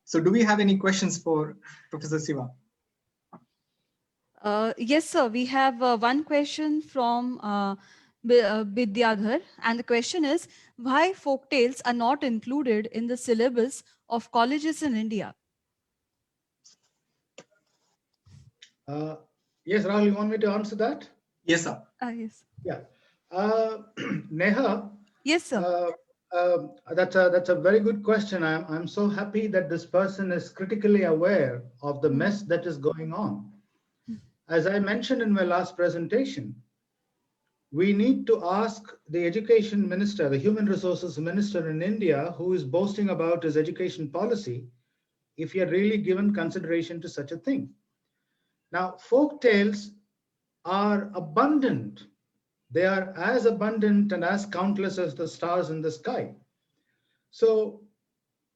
So do we have any questions for Professor Siva?
Yes, sir. We have one question from Vidyadhar, and the question is, why folktales are not included in the syllabus of colleges in India?
Yes, Rahul, you want me to answer that?
Yes, sir.
Yes.
Yeah. Neha.
Yes, sir.
That's a very good question. I'm so happy that this person is critically aware of the mess that is going on. As I mentioned in my last presentation, we need to ask the education minister, the human resources minister in India, who is boasting about his education policy, if he had really given consideration to such a thing. Now, folk tales are abundant. They are as abundant and as countless as the stars in the sky. So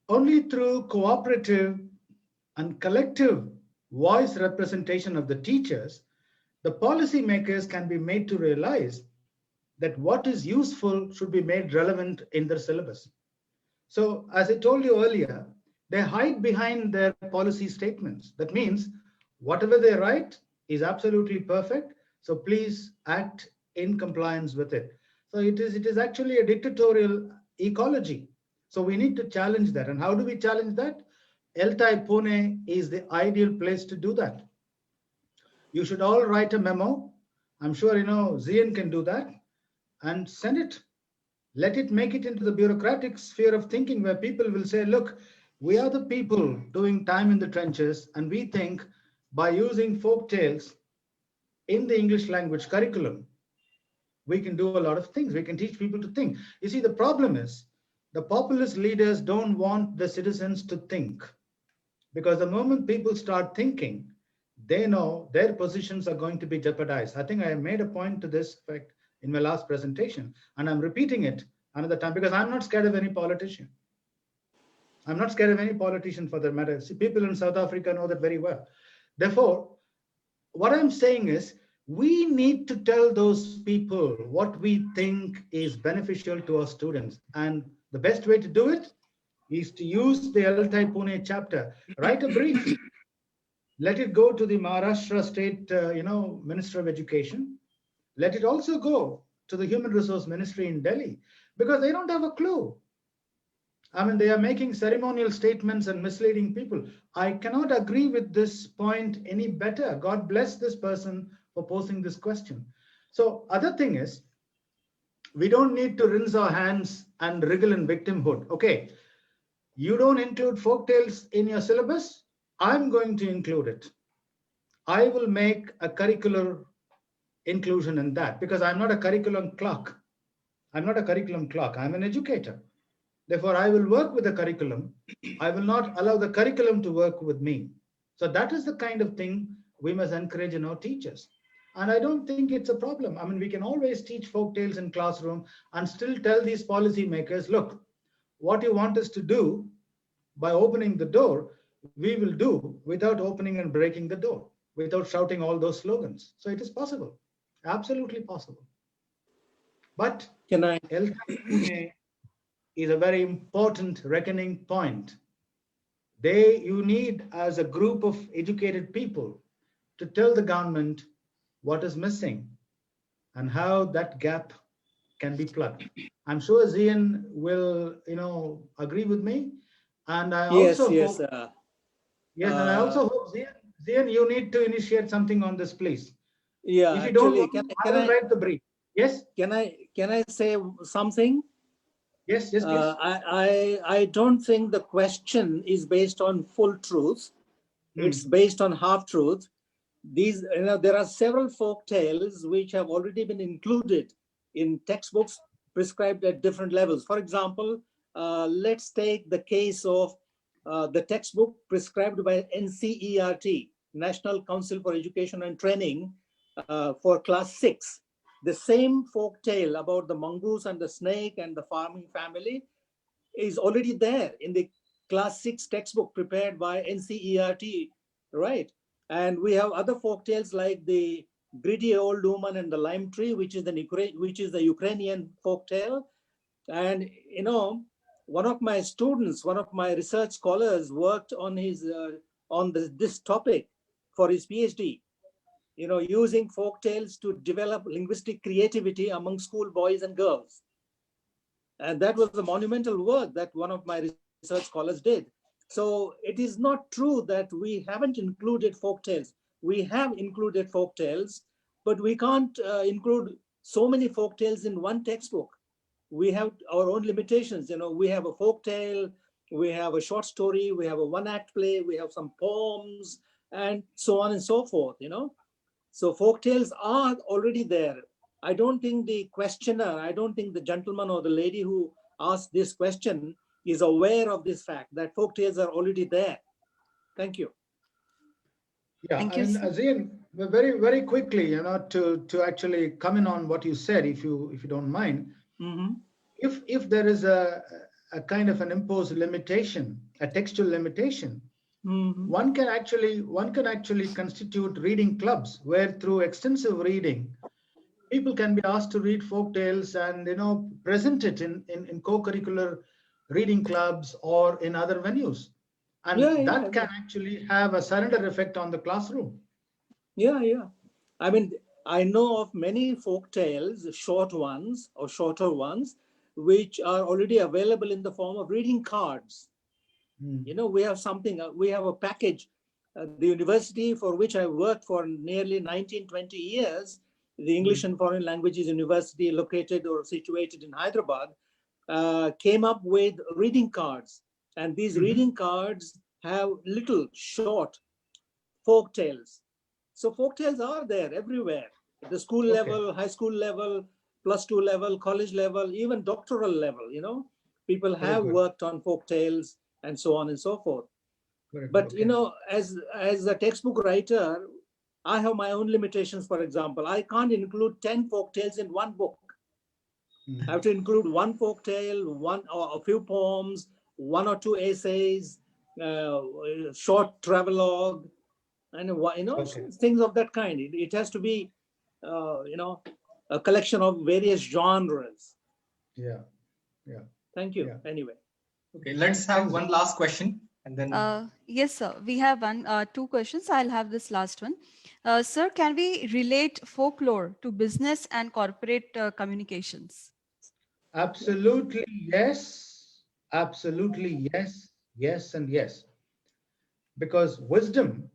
only through cooperative and collective voice representation of the teachers, the policymakers can be made to realize that what is useful should be made relevant in their syllabus. So as I told you earlier, they hide behind their policy statements. That means whatever they write is absolutely perfect. So please act in compliance with it. So it is actually a dictatorial ecology. So we need to challenge that. And how do we challenge that? ELT Pune is the ideal place to do that. You should all write a memo. I'm sure Zian can do that, and send it. Let it make it into the bureaucratic sphere of thinking, where people will say, look, we are the people doing time in the trenches, and we think by using folk tales in the English language curriculum, we can do a lot of things. We can teach people to think. You see, the problem is the populist leaders don't want the citizens to think. because the moment people start thinking, they know their positions are going to be jeopardized. I think I made a point to this effect in my last presentation, and I'm repeating it another time because I'm not scared of any politician. I'm not scared of any politician for that matter. See, people in South Africa know that very well. Therefore, what I'm saying is we need to tell those people what we think is beneficial to our students. And the best way to do it is to use the ELT Pune chapter. Write a brief. Let it go to the Maharashtra State, Minister of Education. Let it also go to the Human Resource Ministry in Delhi, because they don't have a clue. I mean, they are making ceremonial statements and misleading people. I cannot agree with this point any better. God bless this person for posing this question. So, other thing is, we don't need to rinse our hands and wriggle in victimhood. Okay, you don't include folktales in your syllabus. I'm going to include it. I will make a curricular inclusion in that because I'm not a curriculum clerk. I'm not a curriculum clerk. I'm an educator. Therefore, I will work with the curriculum. I will not allow the curriculum to work with me. So that is the kind of thing we must encourage in our teachers. And I don't think it's a problem. I mean, we can always teach folk tales in classroom and still tell these policymakers, look, what you want us to do by opening the door, we will do without opening and breaking the door, without shouting all those slogans. So it is possible, absolutely possible. But
Can I?
ELT is a very important reckoning point. You need, as a group of educated people, to tell the government what is missing and how that gap can be plugged. I'm sure Zian will, agree with me. And I
Yes,
also
yes.
hope, and I also hope, Zian, you need to initiate something on this, please.
Yeah,
If you don't
actually,
want, I will write the brief. Yes?
Can I say something?
Yes, please.
I don't think the question is based on full truth. It's based on half truth. These, there are several folk tales which have already been included in textbooks prescribed at different levels. For example, let's take the case of the textbook prescribed by NCERT, National Council for Education and Training, for class 6. The same folk tale about the mongoose and the snake and the farming family is already there in the class 6 textbook prepared by NCERT, right? And we have other folk tales like the greedy old woman and the lime tree, which is the Ukrainian folk tale. And one of my students, one of my research scholars, worked on this topic for his PhD. Using folk tales to develop linguistic creativity among school boys and girls. And that was the monumental work that one of my research scholars did. So it is not true that we haven't included folk tales. We have included folk tales, but we can't include so many folk tales in one textbook. We have our own limitations. We have a folk tale, we have a short story, we have a one-act play, we have some poems, and so on and so forth. So folk tales are already there. I don't think the questioner, I don't think the gentleman or the lady who asked this question is aware of this fact that folk tales are already there. Thank you.
Yeah,
Thank you.
Zian, very, very quickly, to actually come in on what you said, if you don't mind.
Mm-hmm.
If there is a kind of an imposed limitation, a textual limitation,
Mm-hmm.
one can actually constitute reading clubs where through extensive reading, people can be asked to read folk tales and present it in co-curricular reading clubs or in other venues, and that can actually have a surrender effect on the classroom.
Yeah. I mean, I know of many folk tales, short ones or shorter ones, which are already available in the form of reading cards. We have a package. The university for which I worked for nearly 19-20 years, the English and Foreign Languages University located or situated in Hyderabad, came up with reading cards. And these reading cards have little short folk tales. So folk tales are there everywhere, at the school level, high school level, +2 level, college level, even doctoral level, people have worked on folk tales and so on and so forth. But
Okay.
you know, as a textbook writer, I have my own limitations. For example, I can't include 10 folk tales in one book. I have to include one folk tale, one or a few poems, one or two essays, short travelogue, and you know,
Okay.
things of that kind. It has to be, you know, a collection of various genres.
Yeah. Yeah.
Thank you.
Yeah.
Anyway.
Okay, let's have one last question and then.
Yes, sir. We have two questions. I'll have this last one. Sir, can we relate folklore to business and corporate communications?
Absolutely yes. Absolutely yes. Yes and yes. Because wisdom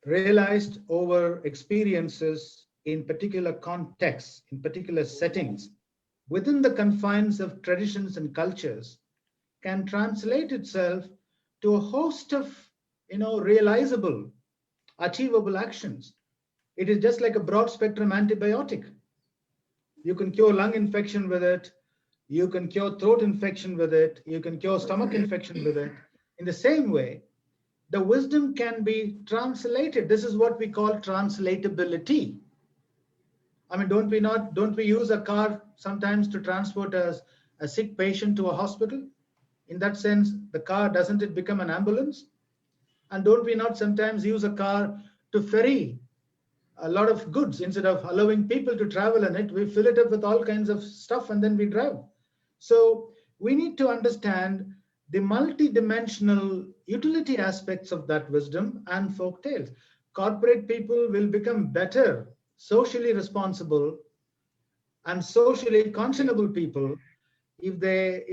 realized over experiences in particular contexts, in particular settings, within the confines of traditions and cultures, can translate itself to a host of, realizable, achievable actions. It is just like a broad spectrum antibiotic. You can cure lung infection with it. You can cure throat infection with it. You can cure stomach infection with it. In the same way, the wisdom can be translated. This is what we call translatability. I mean, don't we use a car sometimes to transport a sick patient to a hospital? In that sense, the car, doesn't it become an ambulance? And don't we not sometimes use a car to ferry a lot of goods? Instead of allowing people to travel in it, we fill it up with all kinds of stuff and then we drive. So we need to understand the multi-dimensional utility aspects of that wisdom and folk tales. Corporate people will become better, socially responsible and socially conscionable people if they,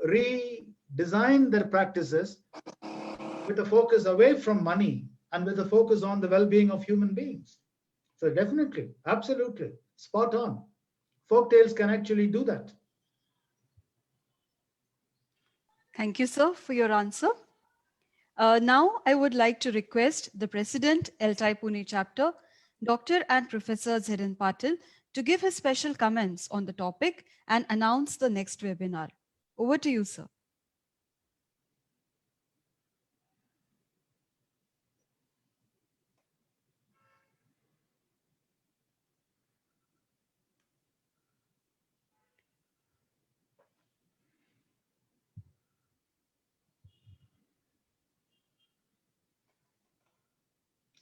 redesign their practices with a focus away from money and with a focus on the well-being of human beings. So definitely, absolutely, spot on. Folktales can actually do that.
Thank you, sir, for your answer. Now, I would like to request the President, ELT Pune chapter, Dr. and Professor Zirin Patil, to give his special comments on the topic and announce the next webinar. Over to you, sir.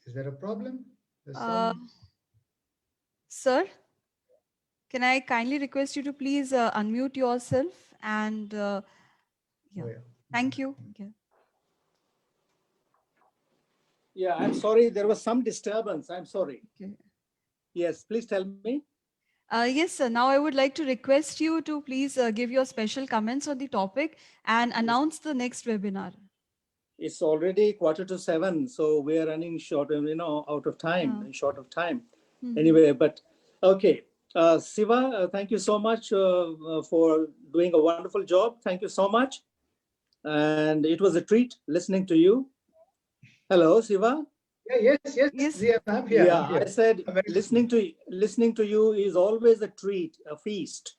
Is there a problem?
Sir, can I kindly request you to please unmute yourself and yeah.
Oh, yeah.
Thank you. Yeah.
Yeah, I'm sorry. There was some disturbance. I'm sorry.
Okay.
Yes, please tell me.
Yes, sir. Now I would like to request you to please give your special comments on the topic and announce the next webinar.
It's already 6:45, so we are running short, out of time, short of time. Anyway, but okay. Siva, thank you so much for doing a wonderful job. Thank you so much. And it was a treat listening to you. Hello, Siva.
Yeah, yes. I'm here.
Yeah,
I'm here.
I said listening to you is always a treat, a feast.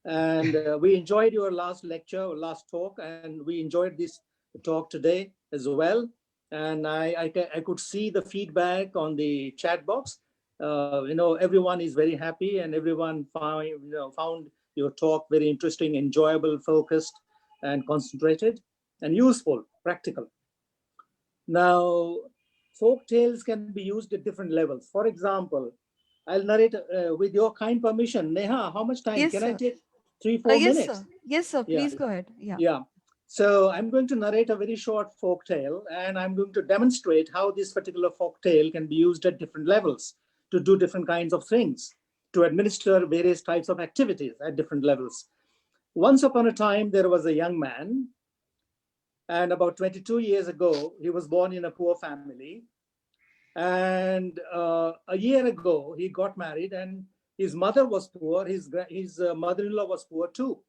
And we enjoyed your last lecture, last talk, and we enjoyed this talk today as well. And I could see the feedback on the chat box. Everyone is very happy, and everyone found your talk very interesting, enjoyable, focused, and concentrated, and useful, practical. Now, folk tales can be used at different levels. For example, I'll narrate with your kind permission. Neha, how much time?
Yes,
Can
sir.
I take 3-4
yes,
minutes?
Sir. Yes, sir. Please go ahead.
Yeah. So I'm going to narrate a very short folk tale, and I'm going to demonstrate how this particular folk tale can be used at different levels to do different kinds of things, to administer various types of activities at different levels. Once upon a time, there was a young man, and about 22 years ago, he was born in a poor family. And a year ago, he got married, and his mother was poor. His mother-in-law was poor too.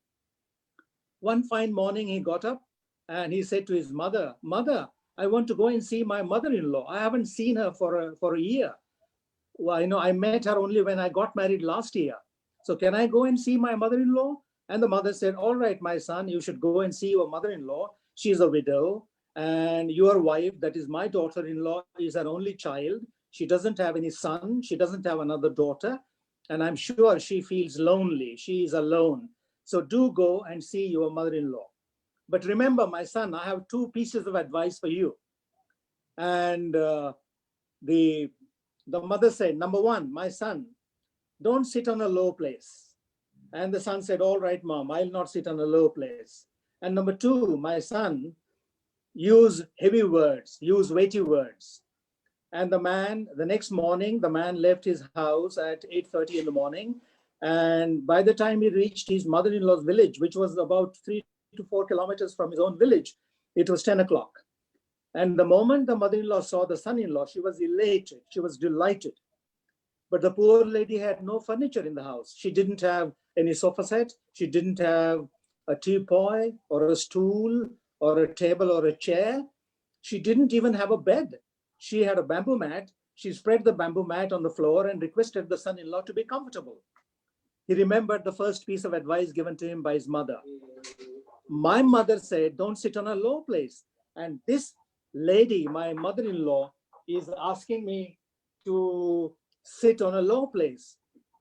One fine morning, he got up and he said to his mother, "Mother, I want to go and see my mother-in-law. I haven't seen her for a year. Well, I met her only when I got married last year. So can I go and see my mother-in-law?" And the mother said, "All right, my son, you should go and see your mother-in-law. She's a widow, and your wife, that is my daughter-in-law, is her only child. She doesn't have any son. She doesn't have another daughter. And I'm sure she feels lonely. She is alone. So do go and see your mother-in-law. But remember, my son, I have two pieces of advice for you. And the mother said, number one, my son, don't sit on a low place. And the son said, all right, mom, I'll not sit on a low place. And number two, my son, use heavy words, use weighty words. And the next morning, the man left his house at 8:30 in the morning. And by the time he reached his mother-in-law's village, which was about 3 to 4 kilometers from his own village, it was 10 o'clock. And the moment the mother-in-law saw the son-in-law, she was elated, she was delighted. But the poor lady had no furniture in the house. She didn't have any sofa set. She didn't have a teapot or a stool or a table or a chair. She didn't even have a bed. She had a bamboo mat. She spread the bamboo mat on the floor and requested the son-in-law to be comfortable. He remembered the first piece of advice given to him by his mother. My mother said, don't sit on a low place. And this lady, my mother-in-law, is asking me to sit on a low place.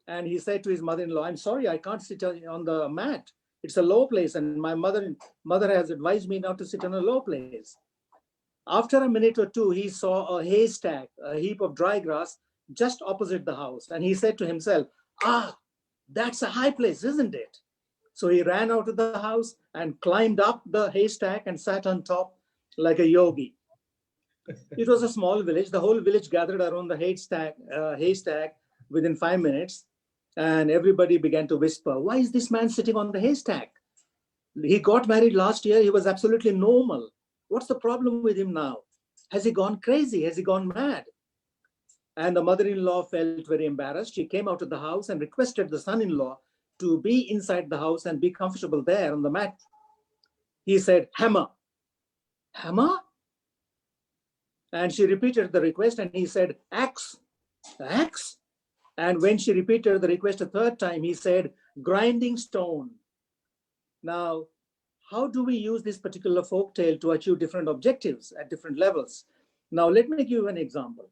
And he said to his mother-in-law, I'm sorry, I can't sit on the mat. It's a low place. And my mother has advised me not to sit on a low place. After a minute or two, he saw a haystack, a heap of dry grass just opposite the house. And he said to himself, that's a high place, isn't it? So he ran out of the house and climbed up the haystack and sat on top like a yogi. It was a small village. The whole village gathered around the haystack within 5 minutes. And everybody began to whisper, why is this man sitting on the haystack? He got married last year. He was absolutely normal. What's the problem with him now? Has he gone crazy? Has he gone mad? And the mother-in-law felt very embarrassed. She came out of the house and requested the son-in-law to be inside the house and be comfortable there on the mat. He said, hammer. Hammer? And she repeated the request and he said, axe. Axe? And when she repeated the request a third time, he said, grinding stone. Now, how do we use this particular folktale to achieve different objectives at different levels? Now, let me give you an example.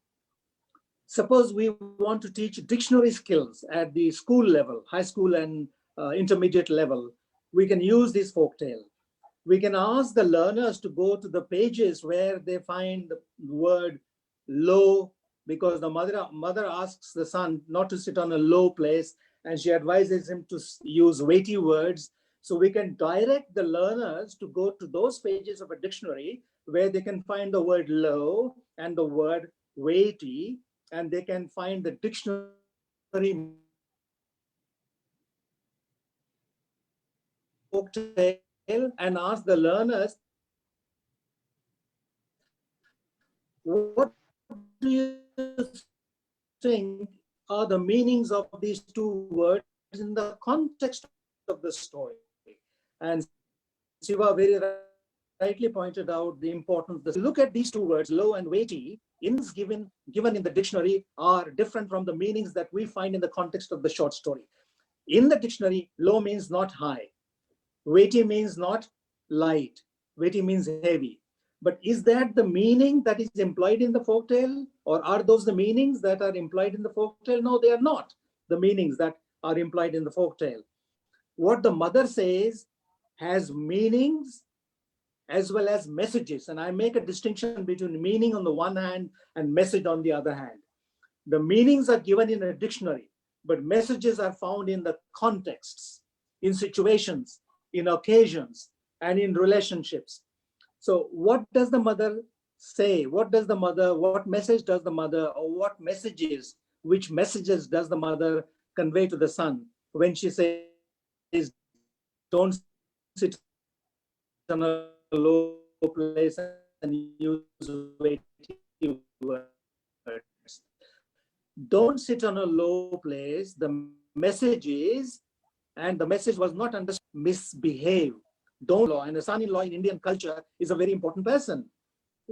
Suppose we want to teach dictionary skills at the school level, high school and intermediate level. We can use this folktale. We can ask the learners to go to the pages where they find the word low, because the mother asks the son not to sit on a low place, and she advises him to use weighty words. So we can direct the learners to go to those pages of a dictionary where they can find the word low and the word weighty, and they can find the dictionary folktale and ask the learners, what do you think are the meanings of these two words in the context of the story? And Siva very rightly pointed out the importance. Look at these two words, low and weighty, given in the dictionary are different from the meanings that we find in the context of the short story. In the dictionary, low means not high. Weighty means not light. Weighty means heavy. But is that the meaning that is implied in the folktale? Or are those the meanings that are implied in the folktale? No, they are not the meanings that are implied in the folktale. What the mother says has meanings as well as messages. And I make a distinction between meaning on the one hand and message on the other hand. The meanings are given in a dictionary, but messages are found in the contexts, in situations, in occasions, and in relationships. So what does the mother say? What message does the mother, or what messages, which messages does the mother convey to the son when she says, don't sit on a low place and use weighty words? Don't sit on a low place. The message is, and the message was not understood, misbehave. Don't law. And a son-in-law in Indian culture is a very important person,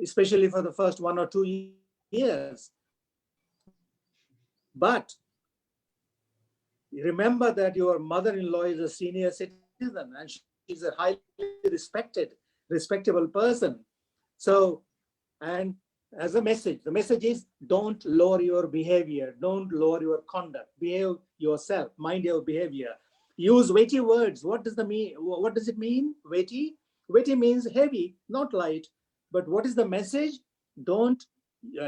especially for the first 1 or 2 years. But remember that your mother-in-law is a senior citizen and she's a highly respectable person. So, and as a message, the message is don't lower your behavior, don't lower your conduct, behave yourself, mind your behavior. Use weighty words. What does the mean? What does it mean? Weighty? Weighty means heavy, not light. But what is the message? Don't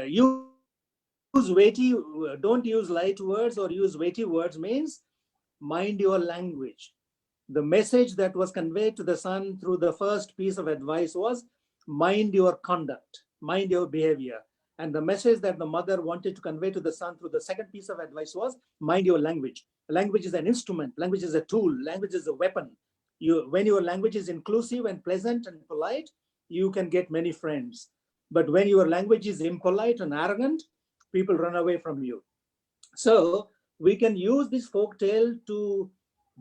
use weighty, don't use light words or use weighty words means mind your language. The message that was conveyed to the son through the first piece of advice was mind your conduct, mind your behavior. And the message that the mother wanted to convey to the son through the second piece of advice was mind your language. Language is an instrument, language is a tool, language is a weapon. When your language is inclusive and pleasant and polite, you can get many friends. But when your language is impolite and arrogant, people run away from you. So we can use this folk tale to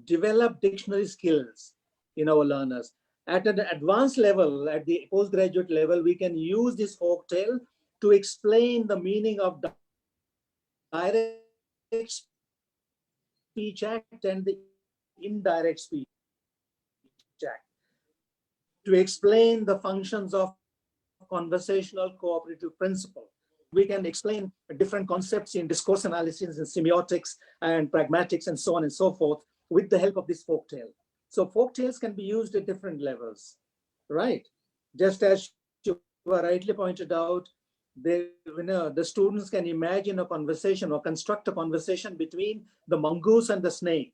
develop dictionary skills in our learners. At an advanced level, at the postgraduate level, we can use this folk tale to explain the meaning of direct speech act and the indirect speech act, to explain the functions of conversational cooperative principle. We can explain different concepts in discourse analysis and semiotics and pragmatics and so on and so forth with the help of this folk tale. So folk tales can be used at different levels, right? Just as you rightly pointed out, the students can imagine a conversation or construct a conversation between the mongoose and the snake,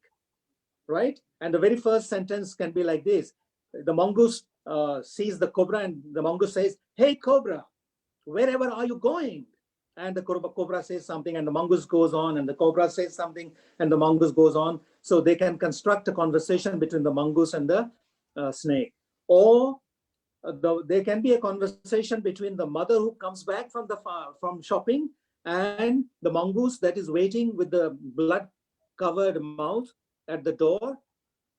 right? And the very first sentence can be like this. The mongoose sees the cobra and the mongoose says, "Hey, cobra, wherever are you going?" And the cobra says something and the mongoose goes on, and the cobra says something and the mongoose goes on. So they can construct a conversation between the mongoose and the snake. Or there can be a conversation between the mother who comes back from shopping and the mongoose that is waiting with the blood covered mouth at the door.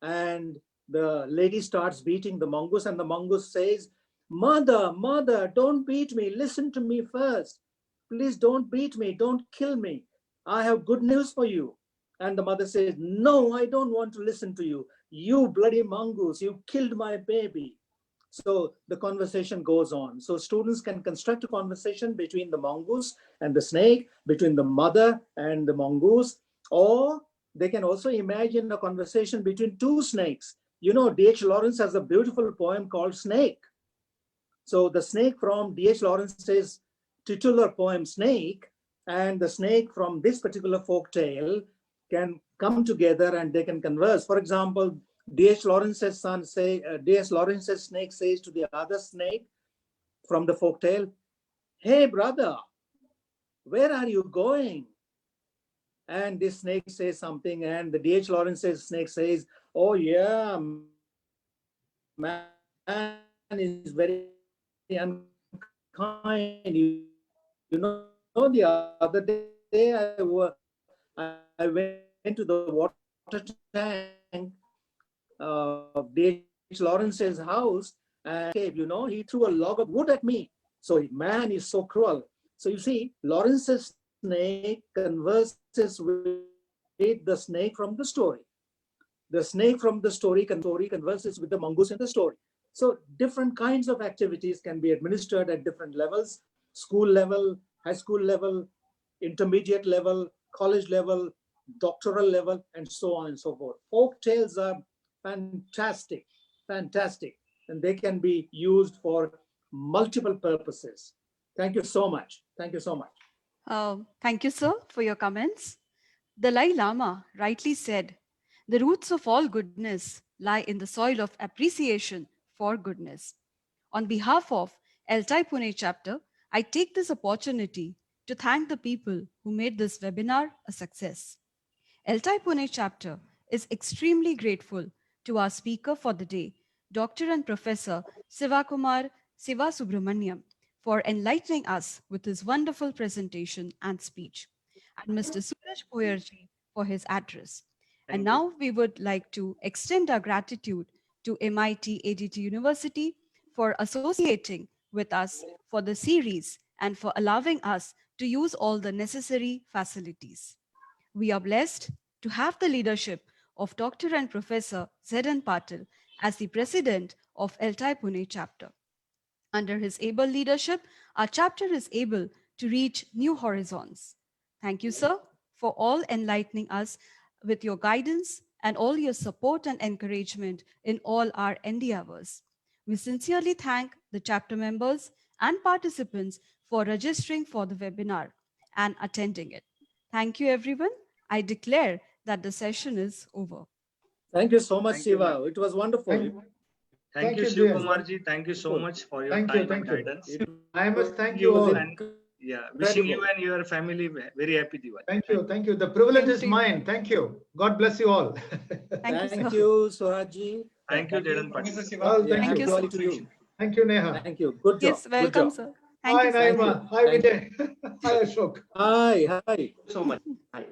And the lady starts beating the mongoose, and the mongoose says, Mother, don't beat me. Listen to me first. Please don't beat me. Don't kill me. I have good news for you." And the mother says, "No, I don't want to listen to you. You bloody mongoose, you killed my baby." So the conversation goes on. So students can construct a conversation between the mongoose and the snake, between the mother and the mongoose, or they can also imagine a conversation between two snakes. D.H. Lawrence has a beautiful poem called Snake. So the snake from D.H. Lawrence's titular poem Snake and the snake from this particular folk tale can come together and they can converse. For example, D.H. Lawrence's snake says to the other snake from the folk tale, "Hey, brother, where are you going?" And this snake says something, and the D.H. Lawrence's snake says, "Oh yeah, man is very unkind. The other day I went to the water tank of D.H. Lawrence's house, and he threw a log of wood at me. So man is so cruel." So you see, Lawrence's snake converses with the snake from the story. The snake from the story converses with the mongoose in the story. So different kinds of activities can be administered at different levels: school level, high school level, intermediate level, college level, doctoral level, and so on and so forth. Folk tales are fantastic, fantastic, and they can be used for multiple purposes. Thank you so much. Thank you so much.
Thank you, sir, for your comments. The Dalai Lama rightly said, "The roots of all goodness lie in the soil of appreciation for goodness." On behalf of ELT Pune chapter, I take this opportunity to thank the people who made this webinar a success. ELT Pune chapter is extremely grateful to our speaker for the day, Dr. and Professor Sivakumar Sivasubramaniam, for enlightening us with his wonderful presentation and speech, and Mr. Suraj Poyarji for his address. And now we would like to extend our gratitude to MIT ADT University for associating with us for the series and for allowing us to use all the necessary facilities. We are blessed to have the leadership of Dr. and Professor Z.N. Patil as the president of ELT Pune chapter. Under his able leadership, our chapter is able to reach new horizons. Thank you, sir, for all enlightening us with your guidance and all your support and encouragement in all our endeavors. We sincerely thank the chapter members and participants for registering for the webinar and attending it. Thank you, everyone. I declare that the session is over.
Thank you so much,
Thank you,
Shiva. It was wonderful.
Thank you,
dear.
Shivakumarji. Thank you so
Good.
much for your
Thank you,
time
thank
and
you.
guidance.
I must thank you all.
And wishing you and your family very happy Diwali.
Thank you, thank you. The privilege is
Thank you.
mine. Thank you. God bless you all.
Thank you,
Thank
sir.
you, Surajji.
Thank you, Jadan
Professor
Patil.
Shiva.
Well,
Yeah,
thank
Thank
you.
you,
Diwali
sir.
to you.
Thank you, Neha.
Thank you. Good job.
Yes,
Good
welcome,
job.
sir. Thank
Hi,
you, sir.
Naima. Hi,
Thank you.
Vijay. Hi, Ashok.
Hi, hi. So much. Hi.